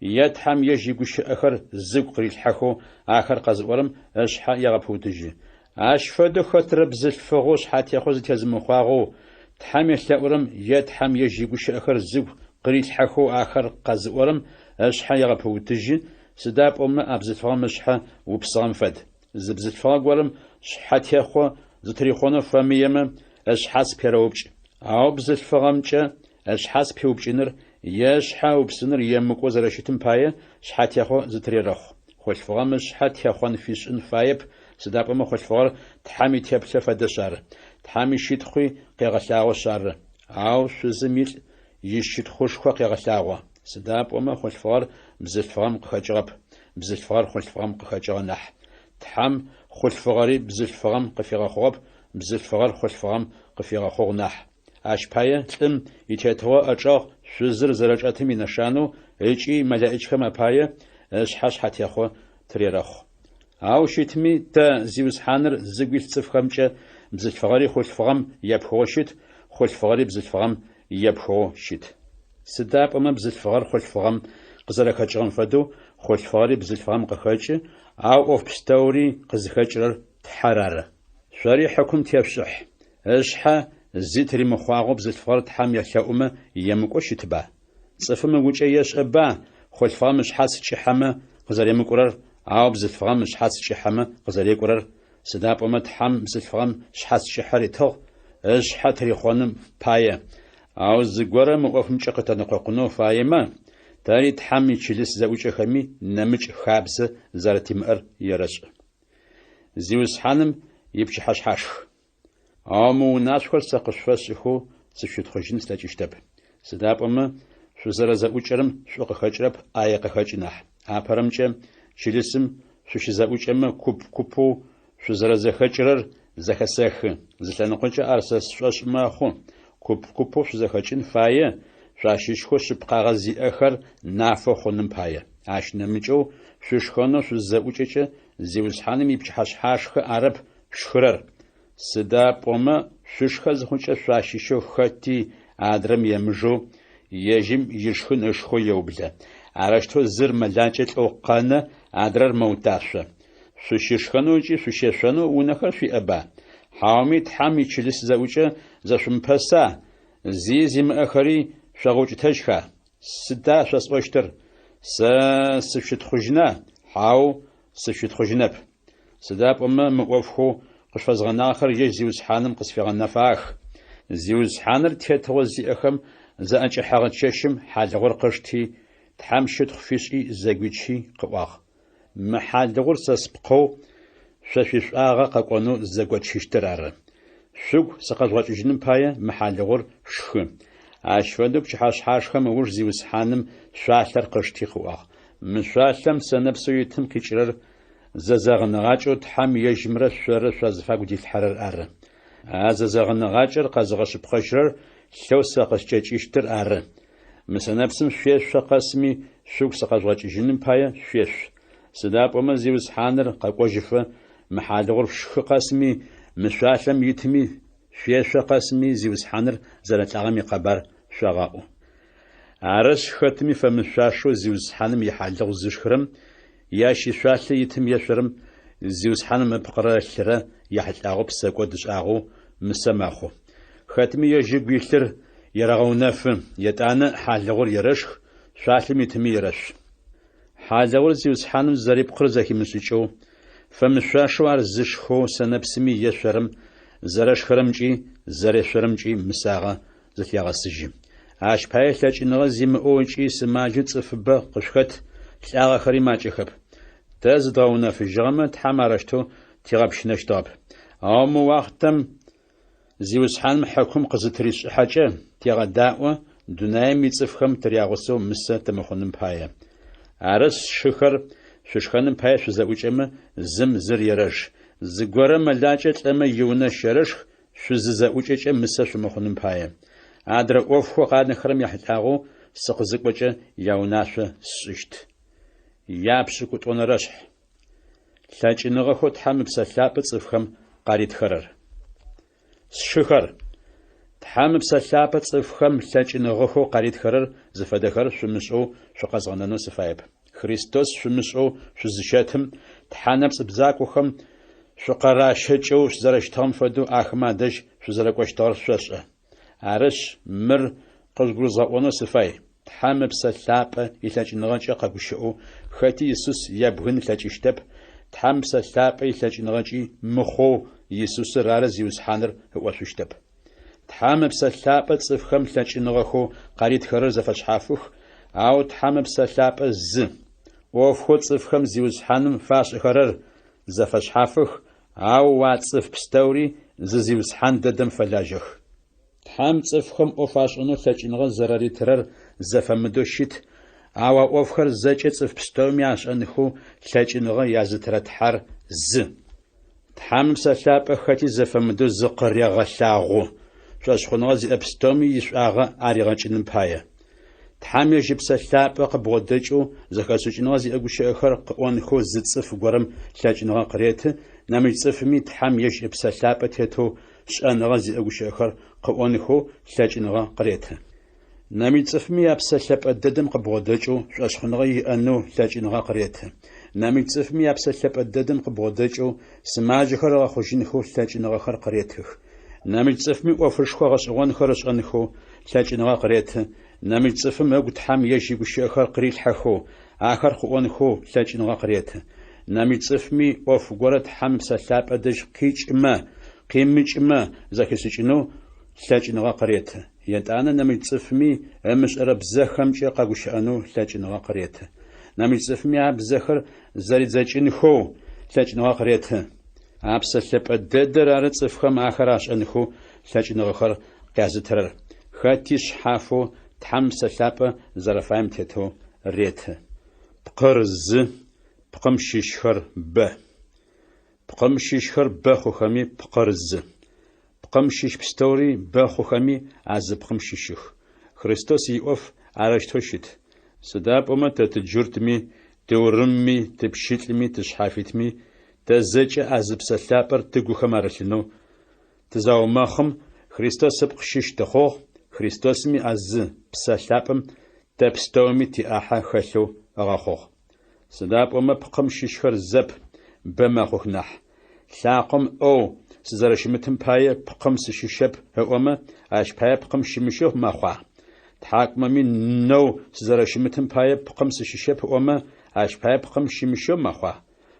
يتحم يجي غش اخر زق قريل حخو اخر قزورم اشحا يغبوتجي أشفد خطر بزلفغوش حتى يخوز تزمخواغو تحمل لأورم يتحم يجيبوش أخر زب قريت حكو آخر قزورم أشحا يغبو تجي سدابهم أبزتفهم مشحة وبصغم فد زبزتفهم قولم شحاتيخو زتريخونو فميما أشحاس بيروبج أو بزتفهم جا أشحاس بيوبجنر يشحا وبسنر يمكو زرشتم باية شحاتيخو زتريرخ خلفهم شحاتيخون فيشن فايب سدابهم خلفور تحامي تيبتل فدشار تحامي شيتخوي قيغشاو شار أو شزميل يشيتخوش خو قيغشاو سدابهم خلفور بزتفهم قخجرب بزتفار خلفهم قخجرنح تحام خلفغاري بزتفهم قفيغخوب بزتفغار خلفهم قفيغخوغنح أشباية تم يتهوى أجاق شزر زرجاتي من الشانو إيجي ملايكهم أباية أشحاش حتيخو تريرخ أو شيتمي تا زيوس حانر زقويل صفخمجة بزتفغاري خلفغم يبخو شيت خلفغاري بزتفغم يبخو شيت سداب أما بزتفغار خلفغم قزرك هجرم فدو خلفغاري بزتفغم قخاجة أو أوف بستوري قزخاجر تحرار شاري حكم تيبشح أشحا زيتري مخواغو بزتفغار تحام يخاوما يمكو شتبا صفم وجيش أبا خلفغم مش حاس شحما قزر يمكورر أو بزتفغم مش حاس شحما قزر يكورر سداب أما تحام بزتفغم شحاس شحري تو أشحا تريخونم باية أو زغورة مقفم شقتا نقوقنو فايما تاري تحامي تشلس زوجة خمي نمج خابز زارتي مأر يرش زيوس حانم يبشي حش آمو ناشخر سقشفشخو سشوت خجين ستاجشتب سداب أما شو زر زوجرم شو قخجرب آية قخجناح أبرمجم تشلسم شو شزوجم كوبو شو زر زخجرر زخسخ زلانقنش أرسس شوش ماخو كوبو شو زخجين فاية شاشيشخو شبقاغزي أخر نافو خونم باية عش نمجو شوشخانو شو زوجة زيوس حانم يبشي حشخ عرب شخرر سداب أما شوشخز خونش شاشيشو خطي عدرم يمجو يجم يشخن أشخو يوبلا عرشتو زر ملاجة أوقانا عدرر موتاشا شوشيشخانو جي شوشيشانو ونخر في أبا حامي تحامي تشلس زوجة زشم بسا زيزم أخري شغوج تجخا سدا شاس أشتر سفشت خجنا حاو سفشت خجنب سداب أما مقوفخو قشفز غناخر يج زيوز حانم قصفي غنافاخ زيوز حانر تيتوزي أخم زأنش حاغت ششم حال غرقشتي تحام شتخ فيشي زاقويتشي قواغ محال غر سسبقو شاشيش آغا قاقوانو زاقوات شيشترار شوق سقاط واجنم بايا محال غر شخم عشفدو بشحاش حاشخم ورج زيوز حانم شاشر قشتي قواغ من شاشم سنبسو يتم كيشرر زازغنغاچو تحام يجمرة شورة شازفاق دي الحرر أر زازغنغاچر قازغش بخشرر شو ساقش يشتر أر مسنبسم شيش شقاسمي شوق سقاش واجنم بايا شيش سداب وما زيوز حانر قاقوجفة محال غرف شقاسمي مشاشم يتمي شيش شقاسمي زيوز حانر زلت عغمي قبر شغاؤو عرش ختمي فمشاشو زيوز حانم يحالغ زشخرم ياشي شاشي يتم يشرم زيوز حانم بقرا شرا يحلغو بساقو دشاغو مسماخو ختمي يجيب يشر يرغو نف يتانا حالغور يرشخ شاشم يتمي يرش حالغور زيوز حانم زريب قرزاكي مسوچو فمشاشو عرزشخو سنبسمي يشرم زرش خرمجي زرش خرمجي مساغا زكياغا سجي عاش بايلاج نغزي مؤوجي سماجد صفبا قشخت شاغا خري ماجخب تاز داونا في جامة تحمارشتو تيغاب شنشتاب عامو وقتم زيوز حان محكم قزتريش حاجة تيغا داوة دونايم يتصفخم ترياغسو مسا تمخونم بايا عرس شخر شخانم بايا شزاوج اما زم زر يرش زگوره ملاجت اما يونا شرش شزاوج اما مسا شمخونم بايا عدر اوفخو قاد نخرم يحتاغو سقزق بجا يوناشو سشت يابشكوت ونرشح لاج نغخو تحم بسلاب صفخم قاريت خرر شخر تحم بسلاب صفخم لاج نغخو قاريت خرر زفدخر شمشو شقزغنانو سفايب خريستوس شمشو شزشاتم تحنب بزاكوخم شقراشچو زرشتام فدو احمدش شزرقوشتار شش عرش مر قزغزاونو سفاي تحم بسلاب يلاج نغچ قبشو хэти Иисус ябгын лъэкӏыщтэп, тхьам псэлъапӏэ илъэкӏыныгъэкӏи мыхъоу Иисусыр ары зиусхьаныр ыӏошъущтэп. Тхьам псэлъапӏэ цӏыфхэм лъэкӏыныгъэхэу къаритхэрэр зэфэшъхьафых, ау тхьам псэлъапӏэ зы ӏофхэу цӏыфхэм зиусхьаным фашӏыхэрэр зэфэшъхьафых, ау уацӏыф пстэури зызиусхьан дэдэм фэлажьэх. Тхьам цӏыфхэм ӏофашӏэнэу лъэкӏыныгъэ зэрэритырэр зэфэмыдэу щыт, ау ӏофхэр зэкӏэ цӏыф пстэуми ашӏэныхэу лъэкӏыныгъэ язытырэ тхьар зы. Тхьам псэлъапӏэ хэти зэфэмыдэу зыкъырегъэлъагъо, шъошъхъоныгъэ зиӏэ пстэуми ишӏуагъэ аригъэкӏыным пае. Тхьам ежьы псэлъапӏэ къыбгъодэкӏэу зэхэшӏыкӏыныгъэ зиӏэ гущыӏэхэр къыӏонхэу зы цӏыф горэм лъэкӏыныгъэ къыреты, нэмыкӏ цӏыфми тхьам ежьы псэлъапӏэ тетэу шӏэныгъэ зиӏэ гущыӏэхэр къыӏонхэу лъэкӏыныгъэ къыреты. Нэмыкӏ цӏыфми апсэлъэпӏэ дэдэм къыбгъодэкӏэу шъошъхъоныгъэ иӏэнэу лъэкӏыныгъэ къыреты. Нэмыкӏ цӏыфми апсэлъэпӏэ дэдэм къыбгъодэкӏэу сымаджэхэр ыгъэхъужьынхэу лъэкӏыныгъэхэр къыретых. Нэмыкӏ цӏыфми ӏофышхо гъэшӏэгъонхэр ышӏэныхэу лъэкӏыныгъэ къыреты. Нэмыкӏ цӏыфым эгу тхьам ежьи гущыӏэхэр къырилъхьэхэу ахэр къыӏонхэу лъэкӏыныгъэ къыреты. Нэмыкӏ цӏыфми ӏоф горэ тхьам псэлъапӏэ дэжь къикӏымэ, къимыкӏымэ зэхишӏыкӏынэу лъэкӏыныгъэ къыреты. Етӏанэ нэмыкӏ цӏыфми ымышӏэрэ бзэхэмкӏэ къэгущыӏэнэу лъэкӏыныгъэ къыреты. Нэмыкӏ цӏыфми абзэхэр зэридзэкӏынхэу лъэкӏыныгъэ къыреты. Апсэлъэпӏэ дэдэр ары цӏыфхэм ахэр ашӏэныхэу лъэкӏыныгъэхэр къязытырэр. Хэти шъхьафэу тхьам псэлъапӏэ зэрэфаем тетэу реты. Пкъыр зы, пкъым щищхэр бэ. Пкъым щищхэр бэ хъухэми пкъыр зы. Пкъым щищ пстэури бэ хъухэми азы пкъым щищых. Христос иӏоф арэщтэу щыт. Сыда пӏомэ тэ тыджуртми, тыурымми, тыпщылӏми, тышъхьафитми тэ зэкӏэ азы псэлъапӏэр тыгухэм арылъынэу тызаумэхъым Христос ыпкъ щищ тэхъогъ. Христосми азы псэлъапӏэм тэ пстэуми тиӏахьэ хэлъэу ыгъэхъогъ. Сыда пӏомэ пкъым щищхэр зэп бэ мэхъух нахь. Лъакъом ӏоу сызэрэщымытым пае пкъым сыщищэп ыӏомэ ащ пае пкъым щымыщэу мэхъуа. Тхьакӏумэми нэу сызэрэщымытым пае пкъым сыщищэп ыӏомэ ащ пае пкъым щымыщэу мэхъуа.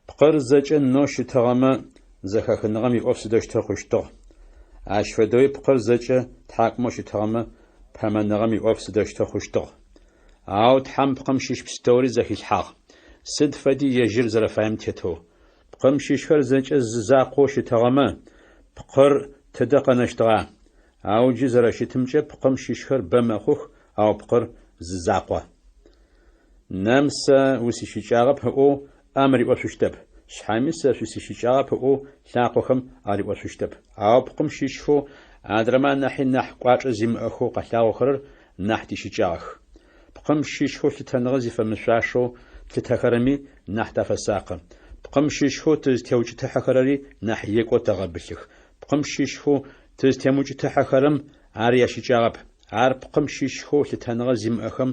Пкъыр зэкӏэ нэу щытыгъэмэ зэхэхыныгъэм иӏоф сыдэущтэу хъущтыгъ. Ащ фэдэуи пкъыр зэкӏэ тхьакӏумэу щытыгъэмэ пэмэныгъэм иӏоф сыдэущтэу хъущтыгъ. Ау тхьам пкъым щищ пстэури зэхилъхьагъ. Сыд фэди ежьыр зэрэфаем тетэу. Пкъым щищхэр зэкӏэ зызакъоу щытыгъэмэ пкъыр тыдэ къэнэщтыгъа. Ау джы зэрэщытымкӏэ пкъым щищхэр бэ мэхъух, ау пкъыр зызакъо. Нэм сэ усищыкӏагъэп ыӏоу ӏам риӏошъущтэп. Шъхьами сэ шъусищыкӏагъэп ыӏоу лъакъохэм ариӏошъущтэп. Ау пкъым щищхэу адрамэ нахьи нахь кӏуачӏэ зимыӏэхэу къэлъагъохэрэр нахь тищыкӏагъэх. Пкъым щищхэу лъытэныгъэ зифэмышъуашэу лъытэхэрэми нахь тафэсакъы. Пкъым щищхэу тызтеукӏытэхьэхэрэри нахь екӏо тэгъэбылъых. Пкъым щищхэу тызтемыкӏытэхьэхэрэм ар ящыкӏагъэп. Ар пкъым щищхэу лъытэныгъэ зимыӏэхэм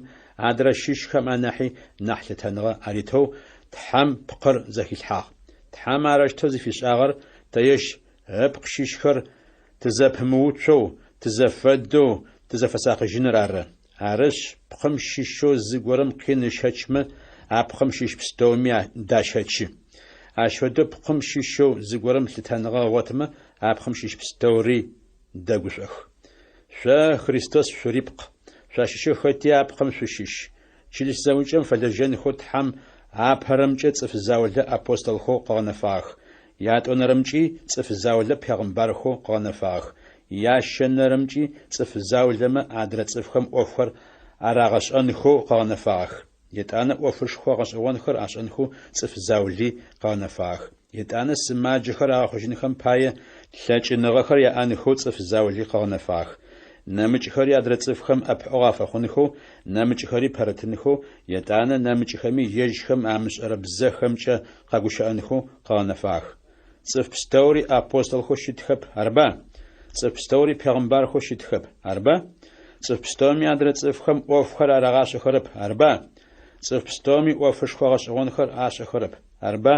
адрэ щищхэм анахьи нахь лъытэныгъэ аритэу тхьам пкъыр зэхилъхьагъ. Тхьам арэщтэу зыфишӏагъэр тэещ ыпкъ щищхэр тызэпымыуцоу, тызэфэдэу, тызэфэсакъыжьыныр ары. Арышъ пкъым щищэу зыгорэм къин ышэчмэ а пкъым щищ пстэуми дащэчы. Ащ фэдэу пкъым щищэу зыгорэм лъытэныгъэ гъотмэ а пкъым щищ пстэури дэгушӏох. Шъо Христос шъурипкъ. Шъуащыщэу хэти а пкъым шъущищ. Чылищ зэуцӏэм фэлэжьэнхэу тхьам апэрэмкӏэ цӏыф заулэ апостолхэу къэгъэнэфагъэх. Ятӏонэрэмкӏи цӏыф заулэ пегъымбархэу къэгъэнэфагъэх. Ящэнэрэмкӏи цӏыф заулэмэ адрэ цӏыфхэм ӏофхэр арагъэшӏэнхэу къэгъэнэфагъэх. Етӏанэ ӏофышхо гъэшӏэгъонхэр ашӏэнхэу цӏыф заули къэгъэнэфагъэх. Етӏанэ сымаджэхэр агъэхъужьынхэм пае лъэкӏыныгъэхэр яӏэнхэу цӏыф заули къэгъэнэфагъэх. Нэмыкӏхэри адрэ цӏыфхэм ӏэпыӏэгъу афэхъунхэу, нэмыкӏхэри пэрытынхэу, етӏанэ нэмыкӏхэми ежьхэм амышӏэрэ бзэхэмкӏэ къэгущыӏэнхэу къэгъэнэфагъэх. Цӏыф пстэури апостолхэу щытхэп, арба? Цӏыф пстэури пегъымбархэу щытхэп, арба? Цӏыф пстэуми адрэ цӏыфхэм ӏофхэр арагъашъэхэрэп, арба? Цӏыф пстэуми ӏофышхо гъэшӏэгъонхэр ашӏэхэрэп, арба?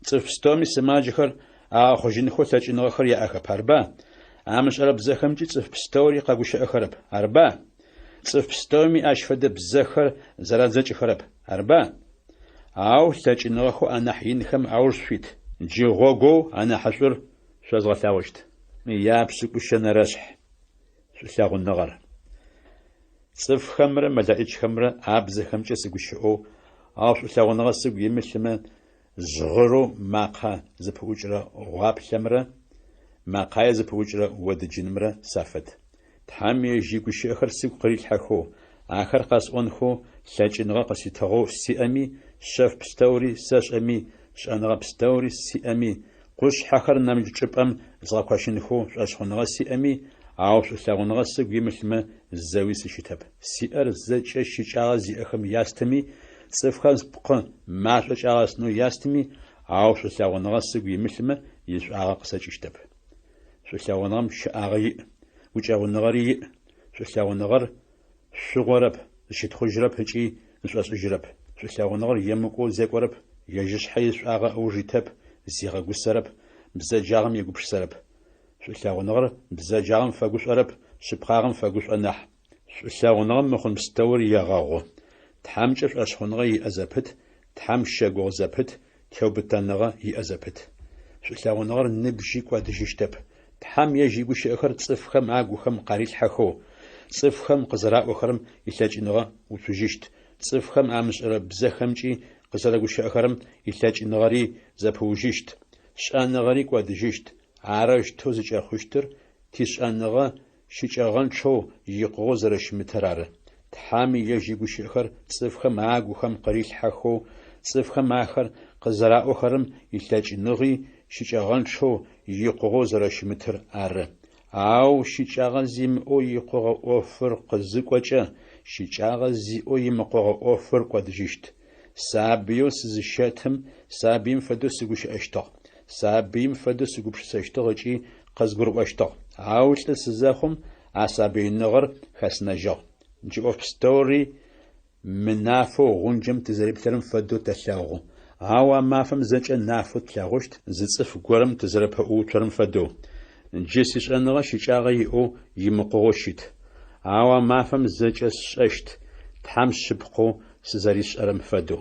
Цӏыф пстэуми сымаджэхэр агъэхъужьынхэу лъэкӏыныгъэхэр яӏэхэп, арба? Амышӏэрэ бзэхэмкӏи цӏыф пстэури къэгущыӏэхэрэп, арба? Цӏыф пстэуми ащ фэдэ бзэхэр зэрадзэкӏыхэрэп, арба? أو لجنغخو أنا حينخم أورسفيت جيغوغو أنا حشور شازغلاوشت يابسك وشنا رشح شلاغ النغر صف خمرة ملائج خمرة عبز خمسة سجوشو أو شلاغ النغر سج يمشما زغرو ماقا زبوجرة غاب خمرة ماقا زبوجرة ودجنمرة سافت تحمي جيكوش آخر سج قريل حخو آخر قاس أنخو لجنغا قسيتغو سيامي شاف بستوري ساش أمي شأنغا بستوري سيامي قش حخر نامج جبام زغاكواشينخو شاشخونغا سيامي أو شلاغونغا سج يمشما الزاوي سشتاب سيار زج شيشاغا زي أخم ياستمي صفخاز بقى ماش أشاغاس نو ياستمي أو شلاغونغا سج يمشما يشاغا قساجشتاب شلاغونغام شاغي وجاغونغاري شلاغونغار شغرب شتخجرب هجي نشاس أجرب شلاغونغار يمكو زيكورب يجش حيش آغا أوجيتاب زيغا قسرب بزاجاغم يقبش سرب شلاغونغر بزاجاغم فاقوش أرب شبقاغم فاقوش أنح شلاغونغر مخون مستور يغاغو تحامجش أشخونغا يأزابت تحامشاقو زابت تيوبتانغا يأزابت شلاغونغر نبجي كوادجيشتاب تحام يجيبو شأخر تصفخم عاقوخم قاريل حخو صفخم قزراء وخرم يساجنغا وتجيشت صفخم عامش أرب بزاخمجي قزراء وشأخرم يساجنغاري زابوجيشت شأنغاري كوادجيشت عارش توزج أخوشتر تيشأنغا شيشأغان شو يقوزرش مترار تحامي يجيبو شأخر صفخم عاقوخم قاريل حخو صفخم آخر قزراء وخرم يساجنغي شيشأغان شو يقوزرش متر عار أو شيشاغا زيم أو يقوغا أوفر قزقوجا شيشاغا زي أو يمقوغا أوفر قدجيشت سابيو سزشاتهم سابيم فدو سيقوش أشتغ سابيم فدو سيقوش ساشتغ جي قزقرب أشتغ أو سلسزاهم عصابين نغر خسنجا جي أوف ستوري منافو غنجم تزريب تلم فدو تلاغو أو مافم زنج نافو تلاغوشت زتصف قرم تزريب أو تلم فدو جيسيش أنغا شيشاغي أو يمقوغوشيت أو مافم زجس ششت تحم شبقو سزاريش أرم فدو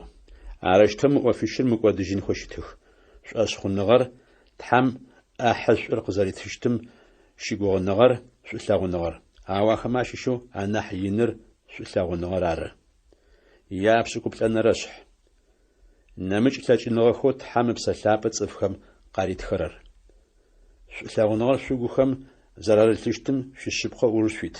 عرشتم وفيشل مقودجين خوشتخ شأشخو النغر تحم أحش القزاري تشتم شيقوغ النغر شسلاغو النغر أو خماشي شو أنا حينر شسلاغو النغر عر يابسكو بلان رشح نمج تلاج النغر خو تحم بسلابة صفخم قاريت خرر شلاغونغر شوغوخم زرار تشتم ششبخه ورشفيت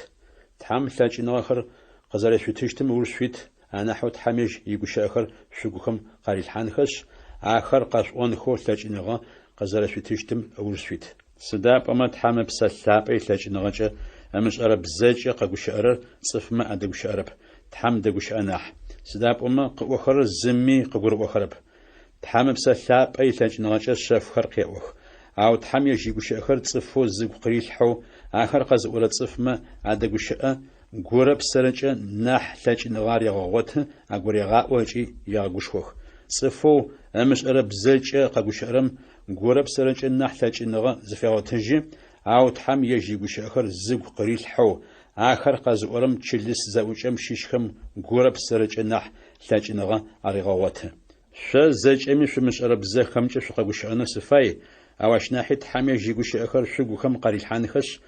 تحم تلاجينغر خر قزار شتشتم ورشفيت أنا حوت حميج يقوش آخر شوغوخم قاريل حانخش آخر قاش أون خو تلاجينغر قزار شتشتم ورشفيت سداب أما تحم بسلاب تلاجينغر أمش أرب زاج قاقوش أرر صف ما أدقوش أرب تحم دقوش أناح سداب أما وخر الزمي ققرب وخرب تحم بسلاب تلاجينغر شاف خرق يأوخ أو تحم يجيبوش آخر تصفو زيق قريل حو آخر قاز ولا تصف ما عدقوش قورب سرنجة نح تلاج نغار يغاوته أقور يغاء وجي يغاقوش خوخ صفو أمش أرب زيج قاقوش أرم قورب سرنجة نح تلاج نغار زفاوتنجي أو تحم يجيبوش آخر زيق قريل حو آخر قاز ورم تشلس زاوجم شيشخم قورب سرنجة نح تلاج نغار يغاوته شا زيج أمي شمش أرب زيج خمجة شقاقوش أنا سفاي أواش ناحية حامي جيجوش آخر شوقو خم قريل حانخش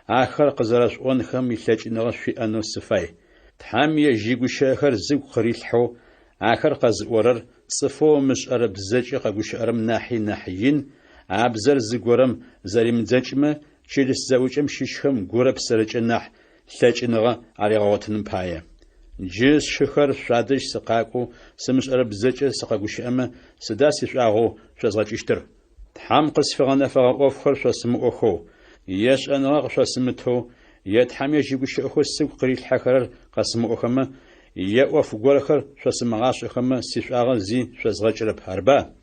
آخر قزراش أون خم يتلاج نغش في أنو السفاي تحامي جيجوش آخر زيق قريل حو آخر قز ورر صفو مش أرب زاجي قاقوش أرم ناحيين عبزر زيق ورم زاري مزاجمة شيلس زاوجم شيشخم قرب سرج الناح تلاج نغا علي غواتن بايا جيس شخر شادش سقاقو سمش أرب زاجي سقاقوش أما سداسي شاغو شازغاج اشتر تحم قصفغنا فغوفخر شاسم أخو ياش أنا شاسمته يتحم يجيبوش أخو السوق قريل حكرر قسم أخما يأوف قولخر شاسم غاش أخما سيش آغا زي شازغاجرب هربا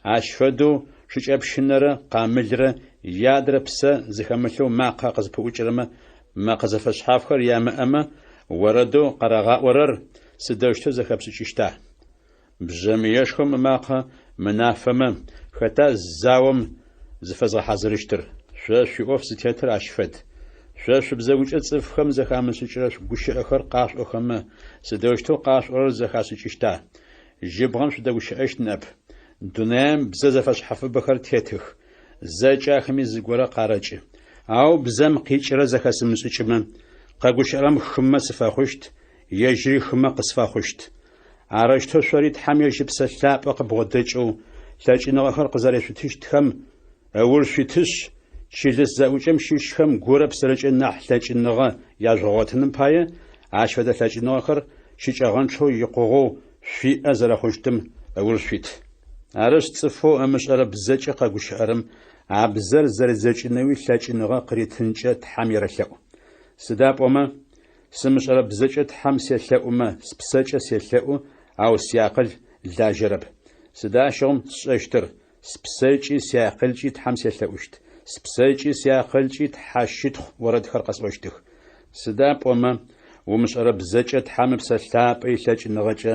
عشفدو شج أبشنرة قاملرة يادر بسا زخمتو ما قاقز بوجرما ما قزفش حافخر ياما أما وردو قرغاء ورر سدوشتو زخبسو ششتا بجميعشهم ماقا منافما خطا زاوم زفزغ حزرشتر شو أوف زتياتر عشفد شو بزوج أتصف خمسة خامس شراش بوش آخر قاش أخما سدوشتو قاش ورر زخاس ششتا جبغم شدوشأشت نب دونام بزاف حفظ بخر تيتخ زاجاخمي زغورا قارج أو بزم قيچرا زخسم مسچم قاغوشرام خما سفاخشت يجري خما قصفاخشت عرشتو شريت حميش بسلاب قبغدچو لاچينغخر قزاريشتشتخم أول شتش شيلس زاوجم شيشخم غورا بسرچ نح لاچينغا ياجغوتنم باي عاشفدا لاچينغخر شيچاغانچو يقوغو في أزرخشتم أول شيت عرش صفو أمشأر بزاچ قاغوشرام عبزر زرزاچنوي لاچينغا قريتنچ تحمير لأ سداب وما سمشأر بزاچ تحم سيلأوما سبساچ سيلأو أو سياقل لاجرب سداشوم تشتر سبساچي سياقلچي تحم سيلأوشت سبساچي سياقلچي تحشت ورد خرقس وشتخ سداب وما ومشأر بزاچ تحم بسلاب أي لاچينغاچ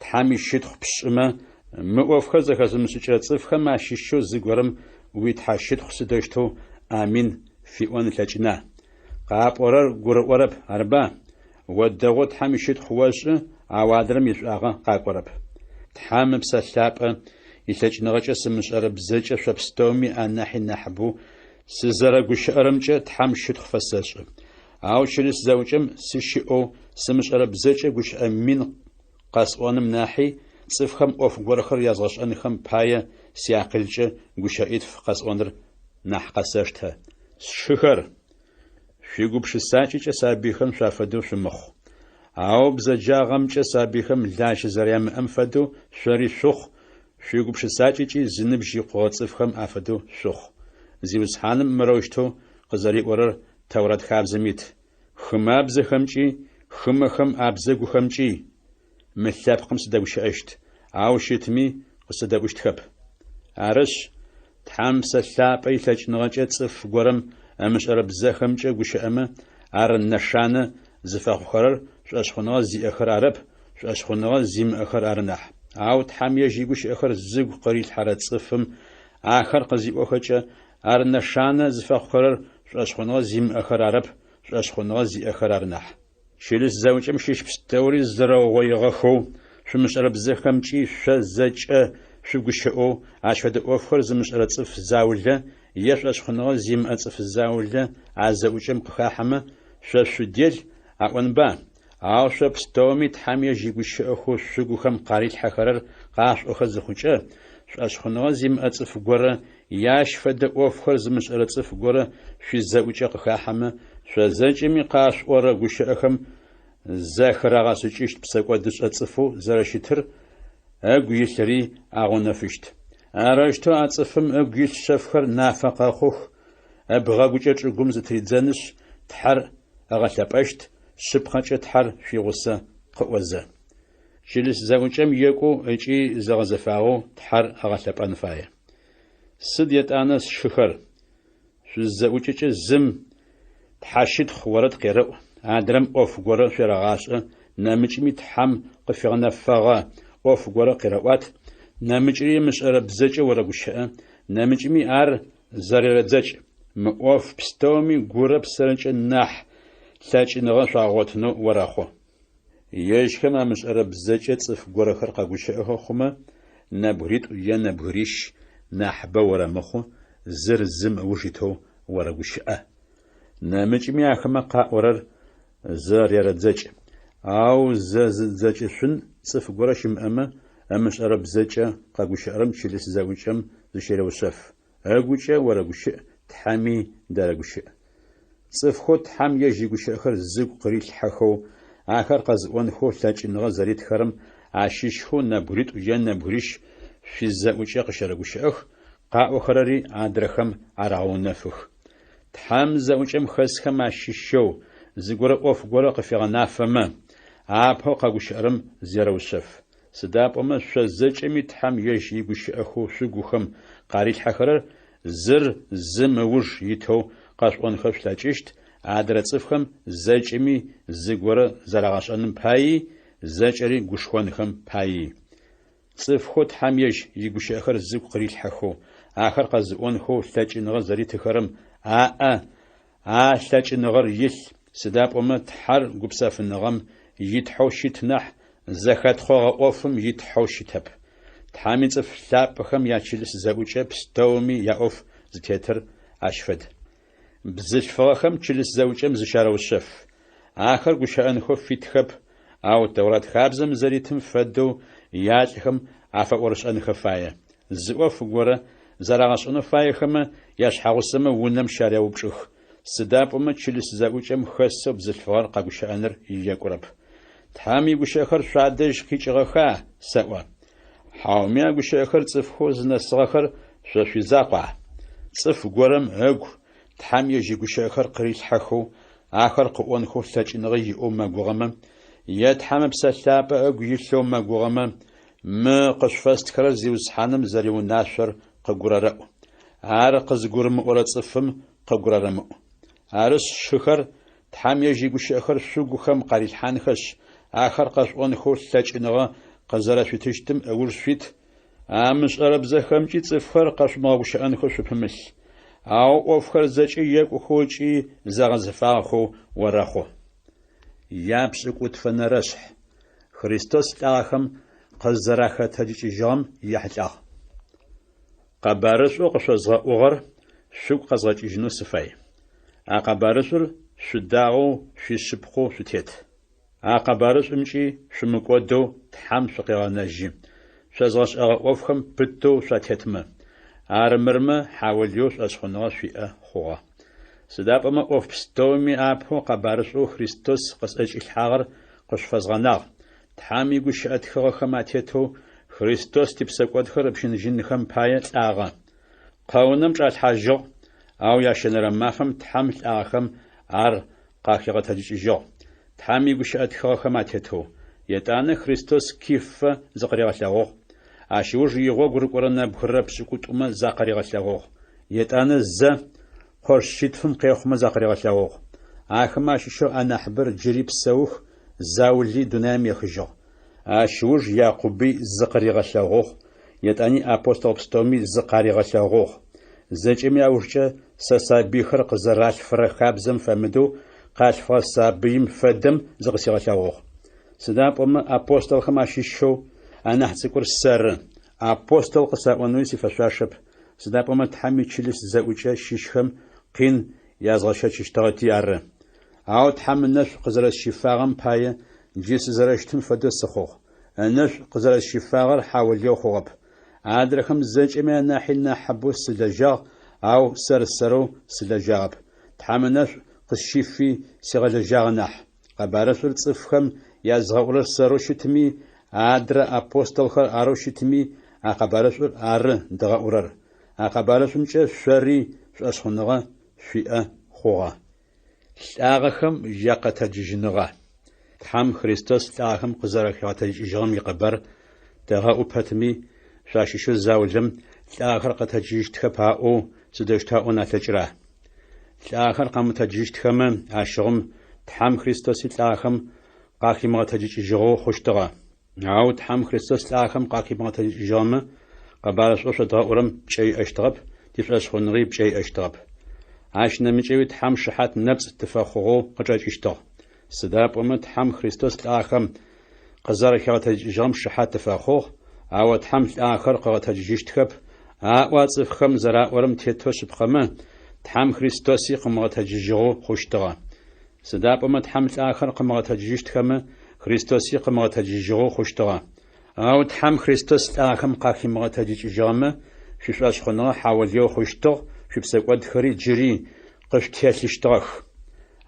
تحمي شتخ بشما مؤفخ زخزم سيچرصفخ ماشيشو زغورم ويتحشت خسدشتو آمين في أون لاچنا قاب ورر غورب أربا ودغو تحمي شتخ وش عوادرم يشاغا قاقورب تحام بسلاب يلاچنغاچ سمشأر بزاچ شبستومي أنحي نحبو سزرا غشأرمچ تحم شتخ فساش أو شلس زوجم سشئو سمشأر بزاچ غش أمين قاسونم ناحي صفخم أوف غورخر يازغش أنخم بايا سياقلچ غشائت قاسونر نح قساشتها شخر شيغوبش ساچچ سابيخم شافدو شمخ أو بزجاغمچ سابيخم لاش زريام أمفدو شري شخ شيغوبش ساچچ زنبجي قوصفخم أفدو شخ زيوسحانم مروشتو قزري ورر تورات خابزميت خمابزخمچي خمخم أبزغوخمچي ملابقم سدوشأشت أو شتمي قصدوشتخب عرش تحم سلاب أي لاچنغاچ صف غورم أمشأر بزخمچ غشأما أر نشانة زفاخرر شاشخنغا زي أخر عرب شاشخنغا زيم أخر أرنح أو تحم يجيغوش أخر زغ قريل حرات صفم آخر قزي أخرج أر نشانة زفاخرر شاشخنغا زيم أخر عرب شاشخنغا زي أخر أرنح شيلس زوجم شيش بستوري زرو غيغخو شمشأر بزخمچي شزاچ شوغشئو عشفد أوفر زمشأر صف زاولة يش أشخنغا زيم أصف زاولة عزوجم قخاحمة شديل أونبا أو شبستومي تحمي جيغوش أخو شوغوخم قاريل حخرر قاش أخذ خوشة أشخنغا زيم أصف غورا ياش فد أوفر زمشأر صف غورا شزاوجة قخاحمة شزاجمي قاش أورا غوش أخم زاخرا سوچيشت بسقودش أصفو زرشتر أغويشري أغونفشت أراشتو أصفم أغويش شفخر نافقا خوخ أبغاغوچ غومز تريدزنش تحر أغلبشت شبخاچ تحر في غصة قوزة شلس زاوچم يكو اجي زغزفاو تحر أغلبانفاي سديت أنس شخر شزاوچ زم تحشد خورت قيرو عدرم أوف غورا شرغاش نامجمي تحم قفغنا فغا أوف غورا قيروات نامجري مشأر بزاچ ورا غشأ نامجمي أر زريرزاچ مأوف بستومي غورا بسرنچ نح لاچينغا شاغوتنو وراخو يشكما مشأر بزاچ صف غورا خرقا غشأ خما نبريت يا نبريش نحبا ورا مخو زرزم وجيتو ورا غشأ نامجمي أخما قاورر زريرزاچ أو زاچ شن صف غورا شم أمش أرب زاچا قاغوشرم شلس زاوچم زشيروسف أغوچا ورغوش تحمي درغوش صف خود حم يجيغوش أخر زق قريل حخو آخر قزون خو لاچنغا زريت خرم عشيش خو نبريت وجان نبريش في زاوچا قشرغوش أخ قاو خرري عدرخم عراون نفخ تحم زاوچم خسخم عشيشو زغورا أوف غورا قفغنا فما عابو قاغوشرم زيروسف سداب أما شزاچمي تحم يجيغوش أخو شوغوخم قاريل حخرر زر زموج يتو قاشون خش لاچشت عدرصفخم زاچمي زغورا زراغاشانم باي زاچري غوشخونخم باي صف خود حميش يغوش أخر زغ قريل حخو آخر قزون خو لاچنغ زري تخرم لاچنغر يل سداب أما تحر غبسف النغم يتحوشت نح зэхэтхъогъэ ӏофым итхьэу щытэп. Тхьами цӏыф лъапӏэхэм ячылыс зэӏукӏэ пстэуми яӏоф зытетыр ащ фэд. Бзылъфыгъэхэм чылыс зэӏукӏэм зыщарэущэф. Ахэр гущыӏэнхэу фитхэп, ау Тәурат хабзэм зэритым фэдэу ялӏэхэм афэӏорышӏэнхэ фае. Зы ӏоф горэ зэрагъэшӏэну фаехэмэ яшъхьагъусэмэ унэм щаряупчӏых. Сыда пӏомэ чылыс зэӏукӏэм хэсэу бзылъфыгъэр къагущыӏэныр екӏурэп. Тхьам игущыӏэхэр шъуадэжь къикӏыгъэха сэӏо. Хьауми агущыӏэхэр цӏыфхэу зынэсыгъэхэр шъошъуизакъуа. Цӏыф горэм эгу тхьам ежь игущыӏэхэр къырилъхьэхэу ахэр къыӏонхэу лъэкӏыныгъэ иӏэу мэгугъэмэ, тхьамэ псэлъапӏэ эгу илъэу мэгугъэмэ, мы къышъуфэстхэрэр зиусхьаным зэриунашъор къыгурэрэӏу. Ар къызгурымыӏорэ цӏыфым къыгурэрэмыӏу. Арышъ шыхэр тхьам ежь игущыӏэхэр шъугухэм къарилъхьанхэщ. Ахэр къэшӏонхэу лъэкӏыныгъэ къызэрэшъутыщтым ыуж шъуит. Амышӏэрэ бзэхэмкӏи цӏыфхэр къэшъумыгъэгущыӏэнхэу шъупымылъ. Ау ӏофхэр зэкӏи екӏухэукӏи загъэзыфагъэхэу орэхъу. Япшӏыкӏутфэнэрэшъхь. Христос лӏагъэхэм къызэрахэтэкӏыкӏыжьыгъэм ехьылӏагъ. Къэбарышӏоу къышъозгъэӏугъэр шъугу къэзгъэкӏыжьынэу сыфай. А къэбарышӏур шъудагъэу шъуишъыпхъэу шъутет. А къэбарышӏумкӏи шъумыкӏодэу тхьам шъукъегъэнэжьы. Шъозгъэшӏэгъэ ӏофхэм пытэу шъуатетмэ. Арымырмэ хьаулеу шъуэшъхъуныгъэ шъуиӏэ хъугъэ. Сыда пӏомэ ӏоф пстэуми апэу къэбарышӏоу Христос къысӏэкӏилъхьагъэр къышъуфэзгъэнагъ. Тхьам игущыӏэ тхыгъэхэм атетэу Христос типсэкӏотхэр ыбжьыныжьыныхэм пае лӏагъэ. Къэунэм пшӏалъхьажьыгъ, ау ящэнэрэ мафэм тхьам лӏагъэхэм ар къахегъэтэкӏыкӏыжьыгъ. Тхьам игущыӏэ тхыгъэхэм атетэу етӏанэ Христос кифэ зыкъригъэлъэгъугъ. Ащыуж игъогу рыкӏорэ нэбгырэ пшӏыкӏутӏумэ закъригъэлъэгъугъ. Етӏанэ зэ къорщитфым къехъумэ закъригъэлъэгъугъ. Ахэмэ ащыщэу анахьыбэр джыри псэух, Заули дунаим ехыжьыгъ. Ащыуж Якъуби зыкъригъэлъэгъугъ. Етӏани апостол пстэуми зыкъригъэлъэгъугъ. Зэкӏэми аужкӏэ сэ сабыйхэр къызэралъфырэ хабзэм фэмыдэу къалъфыгъэ сабыим фэдэм зыкъысигъэлъэгъугъ. Сыда пӏомэ апостолхэм ащыщэу анахь цӏыкӏур сэры. Апостол къысаӏонэуи сифэшъуашэп. Сыда пӏомэ тхьам ичылыс зэӏукӏэ щыщхэм къин язгъэщэчыщтыгъэти ары. Ау тхьам ынэшъу къызэрэсщыфагъэм пае джы сызэрэщтым фэдэу сыхъугъ. Ынэшъу къызэрэсщыфагъэр хьаулеу хъугъэп. Адрэхэм зэкӏэми анахьи нахьыбэу сылэжьагъ, ау сэрысэрэу сылэжьагъэп. Тхьам ынэшъу къысщыфи сигъэлэжьагъэ нахь. Къэбарышъур цӏыфхэм язгъэӏурэр сэру щытми, адрэ апостолхэр арэу щытми, а къэбарышъур ары дэгъэӏурэр. А къэбарышъумкӏэ шъори шъуӏэшъхъуныгъэ шъуиӏэ хъугъэ. Лӏагъэхэм якъэтэджыжьыныгъэ. Тхьам Христос лӏагъэхэм къызэрэхегъэтэджыжьыгъэм икъэбар дэгъэӏу пэтми, шъуащыщэу Заулэм лӏагъэхэр къэтэджыжьыщтхэп аӏоу сыдэущтэу налъэкӏыра. Лӏагъэхэр къамытэджыжьыщтхэмэ ащыгъым тхьам Христоси лӏагъэхэм къахимыгъэтэджыжьыгъэу хъущтыгъэ. Ау тхьам Христос лӏагъэхэм къахимыгъэтэджыжьыгъэмэ къэбарышӏоу шъодгъэӏурэм пкӏэиӏэщтыгъэп, тишъуэшъхъуныгъи пкӏэиӏэщтыгъэп. Ащ нэмыкӏэуи тхьам шыхьат нэпцӏ тыфэхъугъэу къычӏэкӏыщтыгъ. Сыда пӏомэ тхьам Христос лӏагъэхэм къызэрэхегъэтэджыжьыгъэм шыхьат тыфэхъугъ, ау тхьам лӏагъэхэр къыгъэтэджыжьыщтхэп. Аӏо цӏыфхэм зэраӏорэм тетэу шъыпхъэмэ тхьам Христоси къымыгъэтэджыжьыгъэу хъущтыгъэ. Сыда пӏомэ тхьам лӏагъэхэр къымыгъэтэджыжьыщтхэмэ Христоси къымыгъэтэджыжьыгъэу хъущтыгъэ. Ау тхьам Христос лӏагъэхэм къахимыгъэтэджыжьыгъэмэ шъуишъуашъхъуныгъэ хьаулеу хъущтыгъ, шъуипсэкӏодхэри джыри къышъутелъыщтыгъэх.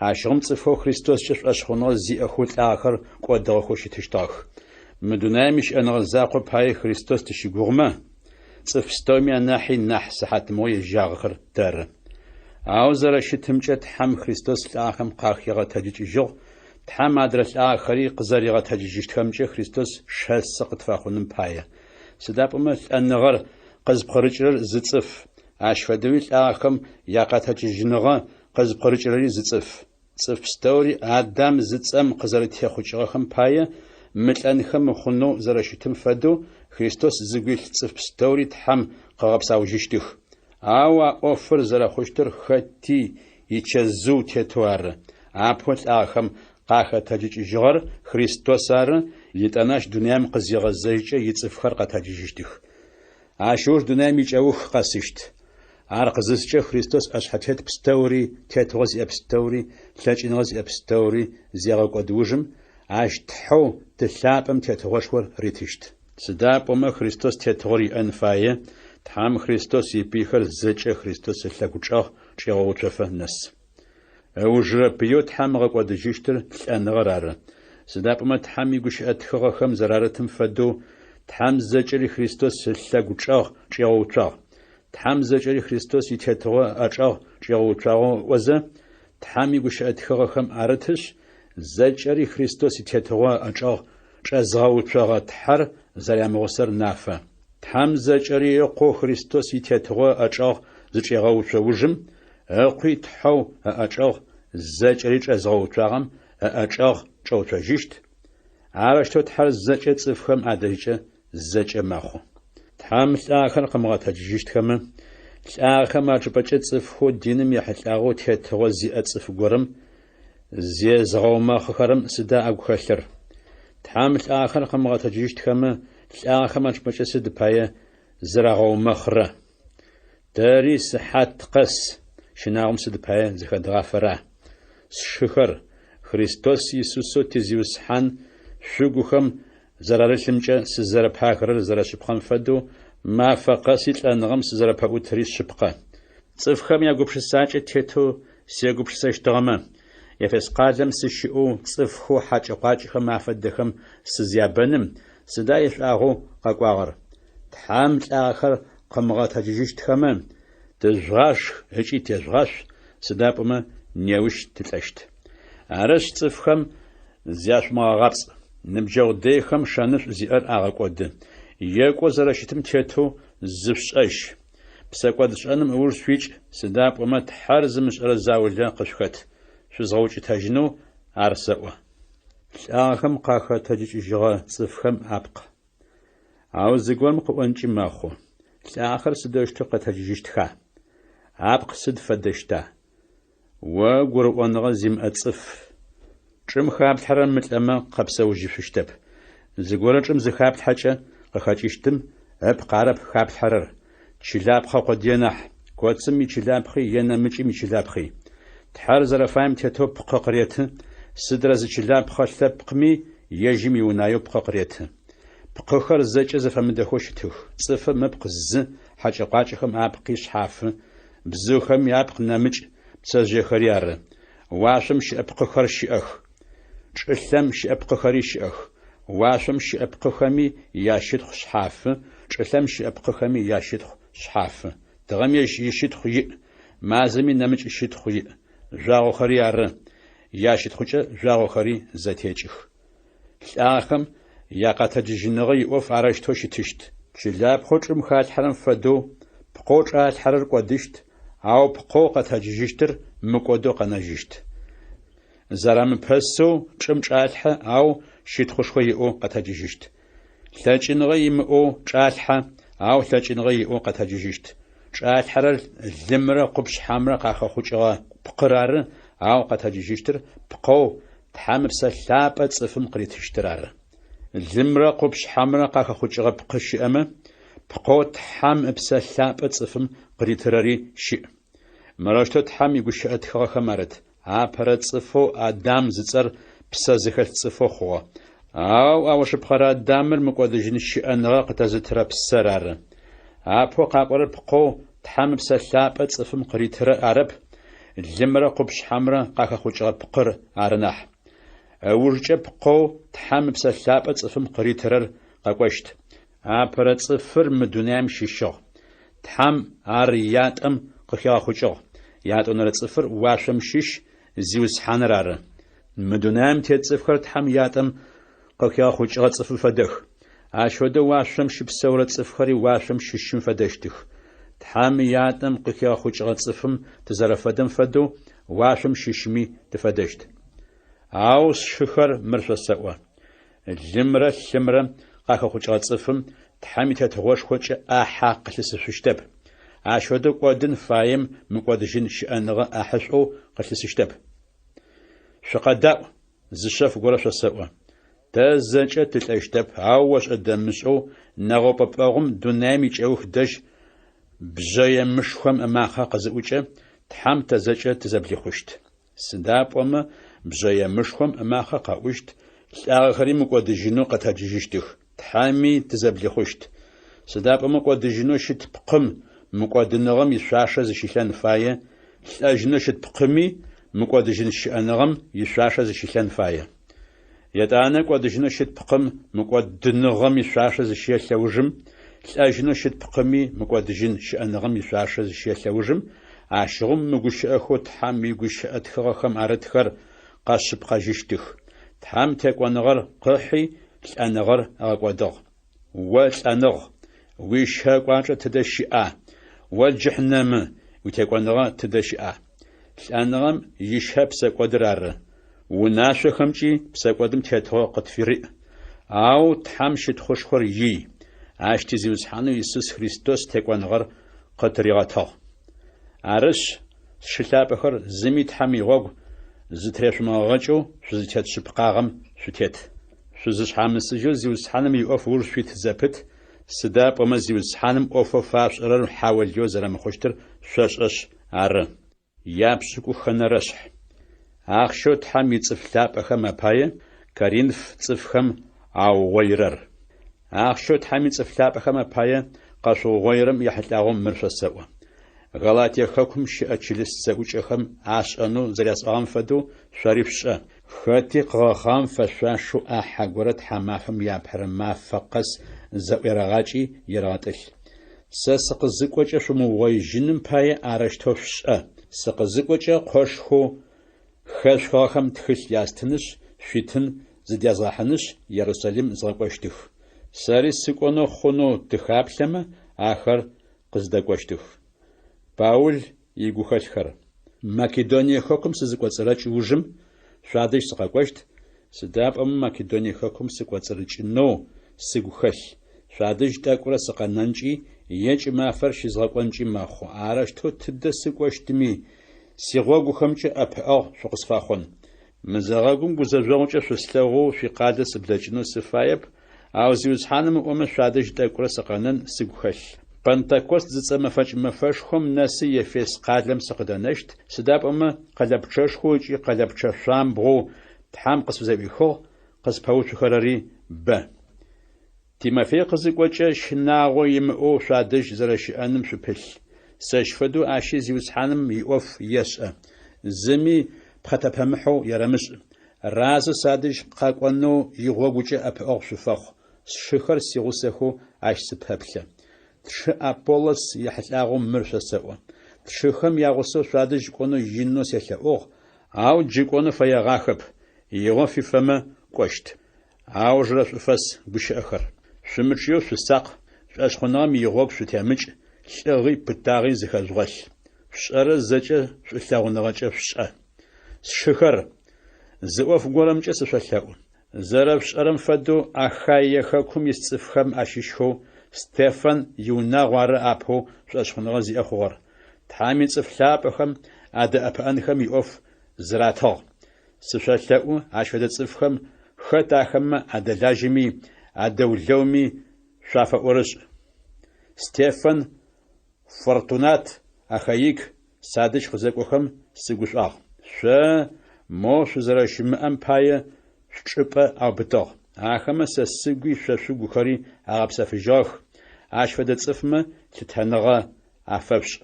Ащыгъым цӏыфэу Христоскӏэ шъуашъхъуныгъэ зиӏэхэу лӏагъэхэр кӏодыгъэхэу щытыщтыгъэх. Мы дунаим ищыӏэныгъэ закъо пае Христос тыщыгугъмэ, цӏыф пстэуми анахьи нахь сыхьатымэу ежьагъэхэр тэры. Ау зэрэщытымкӏэ тхьам Христос лӏагъэхэм къахегъэтэджыжьыгъ, тхьам адрэ лӏагъэхэри къызэригъэтэджыжьыщтхэмкӏэ Христос шэсы къытфэхъуным пае. Сыда пӏомэ лӏэныгъэр къызпхъырыкӏырэр зы цӏыф. Ащ фэдэуи лӏагъэхэм якъэтэджыжьыныгъэ къызпхъырыкӏырэри зы цӏыф. Цӏыф пстэури Адам зыцӏэм къызэрытехъукӏыгъэхэм пае мылӏэнхэм мыхъунэу зэрэщытым фэдэу Христос зыгуилъ цӏыф пстэури тхьам къыгъэпсаужьыщтых. Ау а ӏофыр зэрэхъущтыр хэти ичэзыу тетэу ары. Апэу лӏагъэхэм къахэтэджыкӏыжьыгъэр Христос ары, итӏанащ дунэям къызигъэзэжькӏэ ицӏыфхэр къэтэджыжьыщтых. Ащыуж дунэям икӏэух къэсыщт. Ар къызыскӏэ Христос ӏэшъхьэтет пстэури, тетыгъэ зиӏэ пстэури, лъэкӏыныгъэ зиӏэ пстэури зегъэкӏодыужым, ащ тхьэу тылъапӏэм тетыгъэшхор ритыщт. Сыда пӏомэ Христос тетыгъэр иӏэн фае, Тхьам Христос ипихэр зэкӏэ Христос лъэгучӏэгъ чӏегъэуцофэ нэс. Ыужрэ пыеу Тхьам ыгъэкӏодыжьыщтыр лӏэныгъэр ары. Сыда пӏомэ Тхьам игущыӏэ тхыгъэхэм зэрарытым фэдэу Тхьам зэкӏэри Христос лъэгучӏэгъ чӏегъэуцуагъ. Тхьам зэкӏэри Христос итетыгъэ ӏэчӏэгъ чӏегъэуцуагъэу ӏозэ, Тхьам игущыӏэ тхыгъэхэм арытыш, зэкӏэри Христос итетыгъэ ӏэчӏэгъ чӏэзгъэуцуагъэ Тхьэр зэрямыгъусэр нафэ. Тхьам зэкӏэри ыкъо Христос итетыгъэ ӏэчӏэгъ зычӏегъэуцоужым, ыкъуи тхьэу ӏэчӏэгъ зэкӏэри чӏэзгъэуцуагъэм ӏэчӏэгъ чӏэуцожьыщт. Арэщтэу Тхьэр зэкӏэ цӏыфхэм адэжькӏэ зэкӏэ мэхъу. Тхьам лӏагъэхэр къымыгъэтэджыжьыщтхэмэ, лӏагъэхэм ачӏыпӏэкӏэ цӏыфхэу диным ехьылӏагъэу тетыгъэ зиӏэ цӏыф горэм зезгъэумэхъыхэрэм сыда агу хэлъыр? Тхьам лӏагъэхэр къымыгъэтэджыжьыщтхэмэ, лӏагъэхэм ачӏыпӏэкӏэ сыд пае зырагъэумэхъырэ? Дэри сыхьат къэс щынагъом сыд пае зыхэдгъафэра? Сшыхэр Христос Иисусо тизиусхьан шъугухэм зэрарылъымкӏэ сызэрэпахырэр зэрэшъыпхъэм фэдэу мафэ къэси лӏэныгъэм сызэрэпэӏутыри шъыпкъэ. Цӏыфхэм ягупшысакӏэ тетэу сегупшысэщтыгъэмэ, Ефес къалэм сыщыӏэу цӏыфхэу хьакӏэ-къуакӏэхэм афэдэхэм сызябэным сыда ишӏуагъэу къэкӏуагъэр? Тхьам лӏагъэхэр къымыгъэтэджыжьыщтхэмэ, тыжъугъашх ыкӏи тежъугъашъ, сыда пӏомэ неущ тылӏэщт. Арышъ цӏыфхэм зяшъумыгъэгъапцӏ, ныбджэгъу дэйхэм шэнышӏу зиӏэр агъэкӏоды. Екӏо зэрэщытым тетэу зышӏэщ. Псэкӏодышӏэным ыуж шъуикӏ, сыда пӏомэ Тхьэр зымышӏэрэ заулэ къышъухэт. Шъузгъэукӏытэжьынэу ар сэӏо. Лӏагъэхэм къахэтэджыкӏыжьыгъэ цӏыфхэм апкъ. Ау зыгорэм къыӏонкӏи мэхъу. Лӏагъэхэр сыдэущтэу къэтэджыжьыщтха? Апкъ сыд фэдэщта? О гурыӏоныгъэ зимыӏэ цӏыф чӏым хаплъхьэрэ мылӏэмэ къэпсэужьышъущтэп. Зыгорэ чӏым зыхаплъхьэкӏэ къыхэкӏыщтым ыпкъ арэп хаплъхьэрэр. Чылапхъэ къодые нахь, коцым ичылапхъи, енэмыкӏым ичылапхъи. Тхьэр зэрэфаем тетэу пкъы къыреты, сыдрэ зы чылапхъэ лъэпкъми ежьым иунаеу пкъы къыреты. Пкъыхэр зэкӏэ зэфэмыдэхэу щытых. Цӏыфым ыпкъ зы, хьакӏэ-къуакӏэхэм апкъи шъхьафы, бзыухэм апкъ нэмыкӏ, пцэжъыехэри ары. Уашъом щыӏэ пкъыхэр щыӏэх. Чӏылъэм щыӏэ пкъыхэри щыӏэх. Уашъом щыӏэ пкъыхэми ящытхъу шъхьафы, чӏылъэм щыӏэ пкъыхэми ящытхъу шъхьафы. Тыгъэм ищытхъу иӏ, мазэми нэмыкӏ ищытхъу иӏ. Жъуагъохэри ары. Ящытхъукӏэ жъуагъохэри зэтекӏых. Лӏагъэхэм якъэтэджыжьыныгъэ иӏоф арэщтэу щытыщт. Чылапхъэу чӏым халъхьэрэм фэдэу пкъэу чӏалъхьэрэр кӏодыщт, ау пкъэу къэтэджыжьыщтыр мыкӏодэу къэнэжьыщт. Зэрэмыпэсэу чӏым чӏалъхьэ, ау щытхъушхо иӏэу къэтэджыжьыщт. Лъэкӏыныгъэ имыӏэу чӏалъхьэ, ау лъэкӏыныгъэ иӏэу къэтэджыжьыщт. Чӏалъхьэрэр лымрэ къупшъхьэмрэ къахэхъукӏыгъэ пкъыр ары, ау къэтэджыжьыщтыр пкъэу Тхьам ыпсэлъапӏэ цӏыфым къыритыщтыр ары. Лымрэ къупшъхьэмрэ къахэхъукӏыгъэ пкъы щыӏэмэ, пкъэу Тхьам ыпсэлъапӏэ цӏыфым къыритырэри щыӏ. Мэрэщтэу Тхьам игущыӏэ тхыгъэхэм арыт. Апэрэ цӏыфэу Адам зыцӏэр псэ зыхэлъ цӏыфэу хъугъэ. Ау ауашъыпхъэрэ Адамыр мыкӏодыжьын щыӏэныгъэ къытэзытырэ псэр ары. Апэу къакӏорэр пкъэу Тхьам ыпсэлъапӏэ цӏыфым къыритырэ арэп. Лымрэ къупшъхьэмрэ къахэхъукӏыгъэ пкъыр ары нахь. Ыужкӏэ пкъэу Тхьам ыпсэлъапӏэ цӏыфым къыритырэр къэкӏощт. Апэрэ цӏыфыр мы дунаим щыщыгъ. Тхьам ар ятӏэм къыхегъэхъукӏыгъ. Ятӏонэрэ цӏыфыр уашъом щыщ зиусхьаныр ары. Мы дунаим тет цӏыфхэр Тхьам ятӏэм къыхегъэхъукӏыгъэ цӏыфы фэдэх. Ащодэу уашъом щыпсэурэ цӏыфхэри уашъом щыщым фэдэщтых. Тхьам ятӏэм къыхегъэхъукӏыгъэ цӏыфым тызэрэфэдэм фэдэу уашъом щыщми тыфэдэщт. Ау сшыхэр мыр шъосэӏо. Лымрэ лъымрэ къахэхъукӏыгъэ цӏыфым Тхьам итетыгъошхокӏэ ӏахьа къылъысышъущтэп. Ащодэу кӏодын фаем мыкӏодыжьын щыӏэныгъэ ӏахьышӏоу къылъысыщтэп. Шъукъэдаӏу, зышъэф горэ шъосэӏо. Тэ зэкӏэ тылӏэщтэп, ау ошӏэдэмышӏэу нэгъопӏэпӏэгъум дунаим икӏэух дэжь бжъэемышхэм ымахъэ къызыӏукӏэ тхьам тэ зэкӏэ тызэблихъущт. Сыда пӏомэ бжъэемышхэм ымахъэ къаӏущт, лӏагъэхэри мыкӏодыжьынэу къэтэджыжьыщтых, тхьами тызэблихъущт. Сыда пӏомэ кӏодыжьынэу щыт пкъым мыкӏодыныгъэм ишъуашэ зыщилъэн фае, лӏэжьынэу щыт пкъыми мыкӏодыжьын щыӏэныгъэм ишъуашэ зыщилъэн фае. Етӏанэ кӏодыжьынэу щыт пкъым мыкӏодыныгъэм ишъуашэ зыщелъэужым, лӏэжьынэу щыт пкъыми мыкӏодыжьын щыӏэныгъэм ишъуашэ зыщелъэужым, ащыгъум мыгущыӏэхэу тхьам игущыӏэ тхыгъэхэм арытхэр къэшъыпкъэжьыщтых. Тхьам текӏоныгъэр къыхьи лӏэныгъэр эгъэкӏодыгъ. О лӏэныгъ, уищэкӏуакӏэ тыдэ щыӏа? О джыхьнэмы, утекӏоныгъэ тыдэ щыӏа? Лӏэныгъэм ишъхьэ псэкӏодыр ары. Унашъохэмкӏи псэкӏодым тетыгъэу къытфирыӏ. Ау тхьам щытхъушхор ий. Ащ тизиусхьанэу Иисус Христос текӏоныгъэр къытыригъэтыгъ. Арышъ шылъапӏэхэр зыми тхьам игъогу зытрешъумыгъэкӏэу шъузытет шъыпкъагъэм шъутет. Шъузышъхьамысыжьэу зиусхьаным иӏоф ур шъуит зэпыт. Сыда пӏомэ зиусхьаным ӏофэу фашӏырэр хьауэлэу зэрэмыхъущтыр шъошӏэшъ ары. Япшӏыкӏухэнэрэшъхь. Ахъщэу тхьам ицӏыф лъапӏэхэм апае Коринф цӏыфхэм аугъоирэр. Ахъщэу тхьам ицӏыф лъапӏэхэм апае къэшъугъоирэм ехьылӏагъэу мыр шъосэӏо. Галатие хэкум щыӏэ чылыс зэӏукӏэхэм ашӏэнэу зэрясӏагъэм фэдэу шъори шӏэ. Хэти къыгъэхъагъэм фэшъуашэу ӏахьэ горэ тхьамафэм япэрэ мафэ къэс зэӏуерэгъакӏи ерэгъэтӏылъ. Сэ сыкъызыкӏокӏэ шъумыугъоижьыным пае арэщтэу шӏэ. Сыкъызыкӏокӏэ къошхоу хэшъугъэхэм тхылъ ястынышъ, шъуитын зыдязгъэхьынышъ Иерусалим згъэкӏощтых. Сэри сыкӏонэу хъунэу тыхаплъэмэ ахэр къыздэкӏощтых. Паул игухэлъхэр. Македоние хэкум сызыкӏоцӏэрэкӏ ужым шъуадэжь сыкъэкӏощт. Сыда пӏомэ Македоние хэкум сыкӏоцӏэрыкӏынэу сыгухэлъ. Шъуадэжь тӏэкӏурэ сыкъэнэнкӏи екӏы мафэр щызгъэкӏонкӏи мэхъу. Арэщтэу тыдэ сыкӏощтыми сигъогухэмкӏэ ӏэпыӏэгъу шъукъысфахъон. Мызэгъэгум гузэжъогъукӏэ шъуслъэгъоу шъуикъалэ сыблэкӏынэу сыфаеп. Ау зиусхьаным ыӏомэ шъуадэжь тӏэкӏурэ сыкъэнэн сыгухэлъ. Пентекост зыцӏэмэфэкӏ-мэфэшхом нэсы Ефес къалэм сыкъыдэнэщт. Сыда пӏомэ къэлэпчъэшхоу ыкӏи къэлэпчъэ-шъуамбгъоу тхьам къысфызэӏуихыгъ, къыспэуцухэрэри бэ. Тимофей къызыкӏокӏэ щынагъо имыӏэу шъуадэжь зэрэщыӏэным шъупылъ. Сэшъ фэдэу ащи зиусхьаным иӏоф ешӏэ. Зыми пхъэтэпэмыхьэу ерэмышӏ. Разы садэжь къэкӏонэу игъогукӏэ ӏэпыӏэгъу шъуфэхъу. Сшыхэр сигъусэхэу ащ сыпэплъэ. Тшы Аполлос ехьылӏагъэу мыр шъосэӏо. Тшыхэм ягъусэу шъуадэжь кӏонэу инэу селъэӏугъ. Ау джыкӏонэу фэегъахэп. Игъо фифэмэ кӏощт. Ау жырэ шъуфэс гущыӏэхэр. Шъумычъыеу шъусакъ. Шъуэшхъуныгъэм игъогу шъутемыкӏ. Лӏыгъи пытагъи зыхэжъугъэлъ. Шъуэрэ зэкӏэ шъулъэгъуныгъэкӏэ шъушӏэ. Сшыхэр. Зы ӏоф горэмкӏэ сышъолъэӏу. Зэрэпшӏэрэм фэдэу Ахайе хэкум ис цӏыфхэм ащыщхэу Стефан иунагъо ары апэу шъуэшхъуныгъэ зиӏэ хъугъэр. Тхьам ицӏыф лъапӏэхэм адэӏэпыӏэнхэм иӏоф зыратыгъ. Сышъолъэӏу ащ фэдэ цӏыфхэм хэт ахэмэ адэлажьэми адэулъэуми шъуафэӏорышӏ. Стефан, Фортунат, Ахаик садэжь къызэкӏохэм сыгушӏуагъ. Шъо мо шъузэрэщымыӏэм пае шъучӏыпӏэ аубытыгъ. Ахэмэ сэ сыгуи шъо шъугухэри агъэпсэфыжьыгъэх. Ащ фэдэ цӏыфмэ лъытэныгъэ афэпшӏ.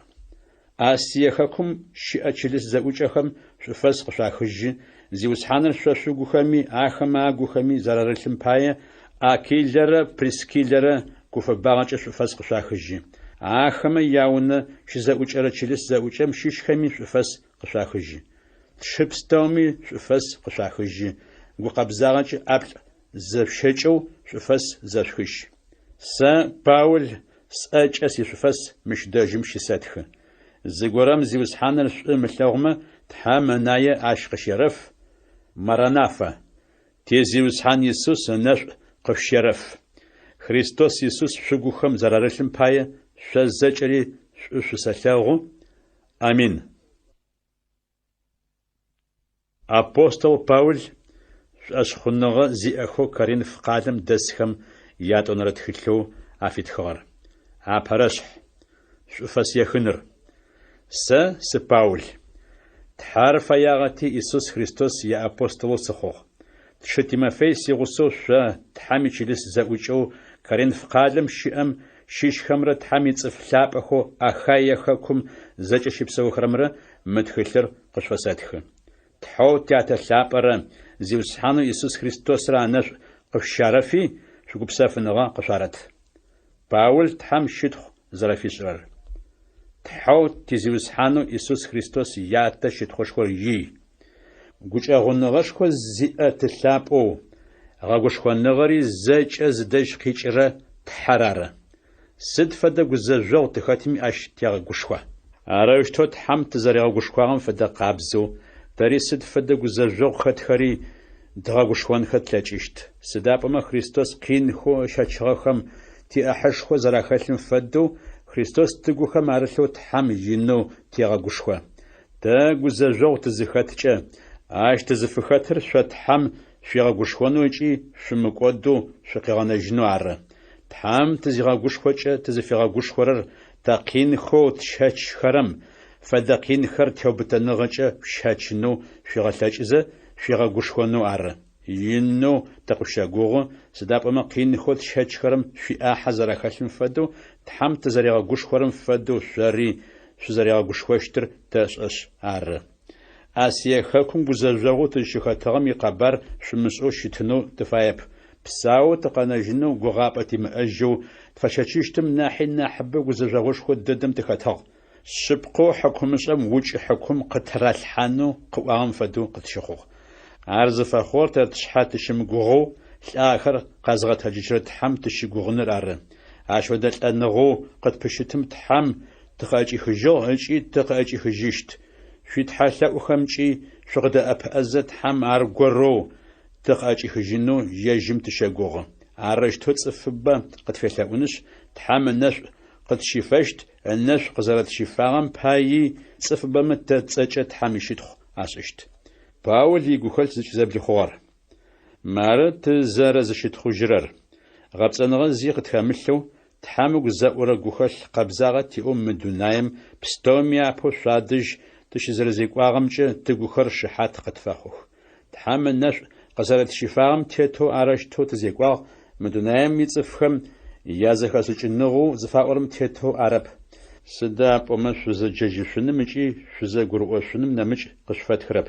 Асие хэкум щыӏэ чылыс зэӏукӏэхэм шъуфэс къышъуахыжьы. Зиусхьаныр шъо шъугухэми ахэмэ агухэми зэрэрылъым пае Акилэрэ Прискилэрэ гуфэбагъэкӏэ шъуфэс къышъуахыжьы. Ахэмэ яунэ щызэӏукӏэрэ чылыс зэӏукӏэм щыщхэми шъуфэс къышъуахыжьы. Тшыпстэуми шъуфэс къышъуахыжьы. Гукъэбзагъэкӏэ ӏаплӏ зэпщэкӏэу шъуфэс зэшъухыжь. Сэ Паул сӏэкӏэ сишъуфэс мыщ дэжьым щысэтхы. Зыгорэм зиусхьаныр шӏу мылъэгъумэ тхьам ынае ащ къыщерэф. Маранафа. Тезиусхьан Иисус ынэшӏу къыфщерэф. Христос Иисус шъугухэм зэрэрылъым пае шъо зэкӏэри шӏу шъусэлъэгъу. Амин. Апостол Паул شأشخنغ زئخو كارينف قادم دسخم ياتونر تخلو أفيتخغر أبرشح شوفاس يخنر سباول تحار فياغتي إيسوس خريستوس يا أبوستولو سخوخ تشتيمافي سيغوسو شا تحامي تشيلس زاوجو كارينف قادم شئم شيش خمرة تحامي تصفلاب أخو أخايخكم زاجة شبسو خرمرة متخلر قشفاساتخ تحو تياتا ثابرة زيوسحانو إيسوس خريستوس رانش قشارفي شو بسافنغا قشارت باول تحام شدخ زرافي شرر تحو تيزيوسحانو إيسوس خريستوس ياتا شدخوشخور يي قوش أغنغشخو زيئة تلابو غاقوشخو نغري زاج أزداج قيشرة تحرارة سد فدا قزاجو تخاتمي أش تيغ قوشخو أراوشتو تحام تزاري غاقوشخوغم فدا قابزو داري سد فدا قزاجو خاتخاري دغاقوشخوان خاتلاجيشت سدابما خريستوس قين خو شاچغخم تي أحشخو زراخاتلم فدو خريستوس تقوخم عرثو تحام ينو تيغ قوشخو دا قزاجو تزخاتجا اش تزفخاتر شتحم شيغا غوشخونو اجي شمقودو شقيغانا جنو عره تحم تزيغا غوشخوچه تزفيغا غوشخورر تاقين خو تشاچ خرم فداقين خر توبتنغچه شاچنو شيغا لاچزه شيغا غوشخونو عره ينو تقشا غوغو سدابما قين خو تشاچ خرم في احزر خشم فدو تحم تزريغا غوشخورم فدو شري شزريغا غوشخوشتر تاسش عره آسيا خاكم بزاجو تشخاتغم يقبر شمسو شتنو تفايب بساو تقناجنو غغابتي مأجو تفشاشيشتم ناحي ناحبه بزاجوش خود ددم تخاتغ شبقو حكم شم وجه حكم قترال حانو قوام فدو قتشخوغ عرض فخور ترتشحات شمغو الآخر قازغت هجرت حم تشيغوغنر عرم عشودت أنغو قد بشتم تحم تخاجي خجو هجي تخاجي خجيشت شيت حاشا وخمشي شغد أبأزت حم عرقورو تقاجي خجنو يجم تشاقوغ عرش تتصفبا قد فيلاونش تحام الناس قد شفشت الناس قزرت شفاغم باي صفبا متتسجة تحامي شدخ عششت باول يقو خلت زبل خوار مارت زارز شدخو جرر غابسانغا زيق تخاملو تحامو زاورا قوخل قبزاغة تيوم مدونايم بستوميا بو شادج تشزرزيك واغمجة تقوخر شحات قد فاخوخ تحام الناس قزرت شفاغم تيتو عرشتو تزيك واغ مدونايم يتصفخم يازخا سجنغو زفاورم تيتو عرب سداب وما شوزا جاجي شنم اجي شوزا قرؤو شنم نمج قشفات خرب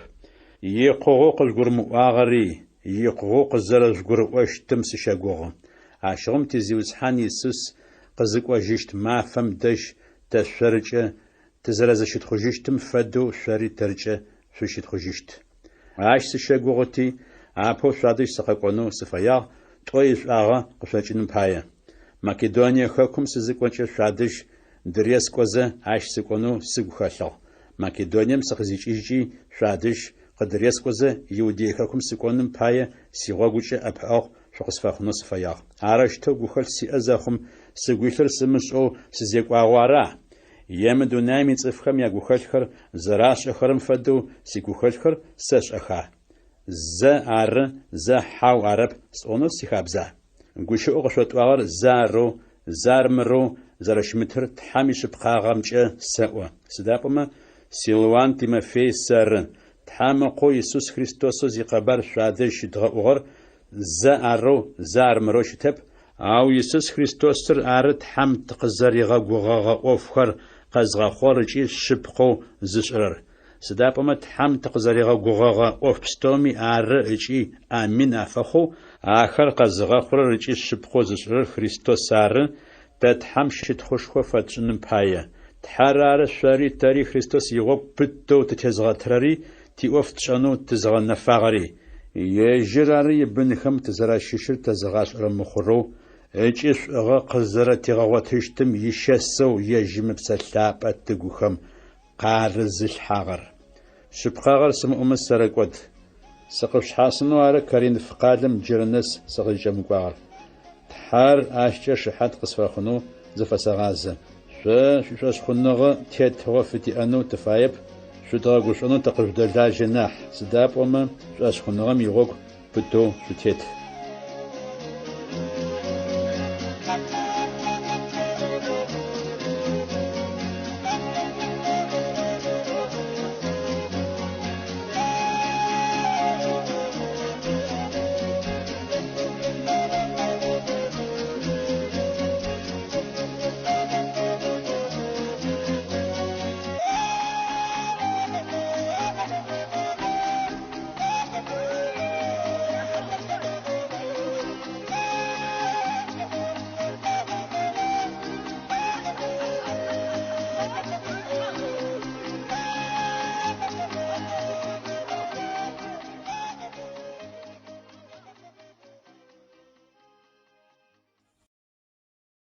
يقوغو قزقرم واغري يقوغو قزرز قرؤو شتمس شاقوغو عشغم تزيوزحان يسوس قزق واجيشت ما فم دش تشرجة تزرز شت خجيشتم فدو شاري ترجة شو شت خجيشت عاش سشاقوغتي عابو شادش سقاقونو سفايا تويش آغا قشاجنم بايا ماكيدونيا خاكم سزقوانشا شادش دريس قوزا عاش سقونو سقوخاشا ماكيدونيا سخزيش إيجي شادش قدريس قوزا يودي خاكم سقونم بايا سيغاقوشا أبعاق شخص فاخنو سفايا عرشتو قوخال سيأزاخم سقويشر سمسو سزيقواغوارا يمدو نامي صفخم يا غوخلخر زراش اخرم فدو سي غوخلخر سش اخا ز ار ز حاو عرب سونو سيخابزا غوشو اوغشوت واغر زارو زارمرو زرشمتر تحاميش بقاغمچه ساو سدابما سيلوان تيمافي سر تحامقو يسوس خريستوس زي قبر شادش دغور ز ارو زارمرو شتب او يسوس خريستوس تر ارت حم تقزر غوغا اوفخر قزغا خورجي شبقو زشرر سدابما تحم تقزريغا غوغا اوف بستومي ار اجي امين افخو اخر قزغا خورجي شبقو زشرر خريستوس ار تتحم شت خوشخو فتشن بايا تحرار شاري تاريخ خريستوس يغوب بتو تتزغا تراري تي اوف تشانو تزغا نفاغري يجراري بنخم تزرا ششر تزغاش رمخرو اجيش اغا قزرة تغواتشتم يشسو يجم بسلابة تقوخم قارز الحاغر شبقاغر سمؤم السرقود سقفش حاسنو على كارين فقادم جرنس سقجم قاغر تحار اشجا شحات قصفاخنو زفسغازة شو خنغ تيت وفتي انو تفايب شو تغوش انو تقف دلا جناح سداب وما شو خنغم يغوك быдэу щытет.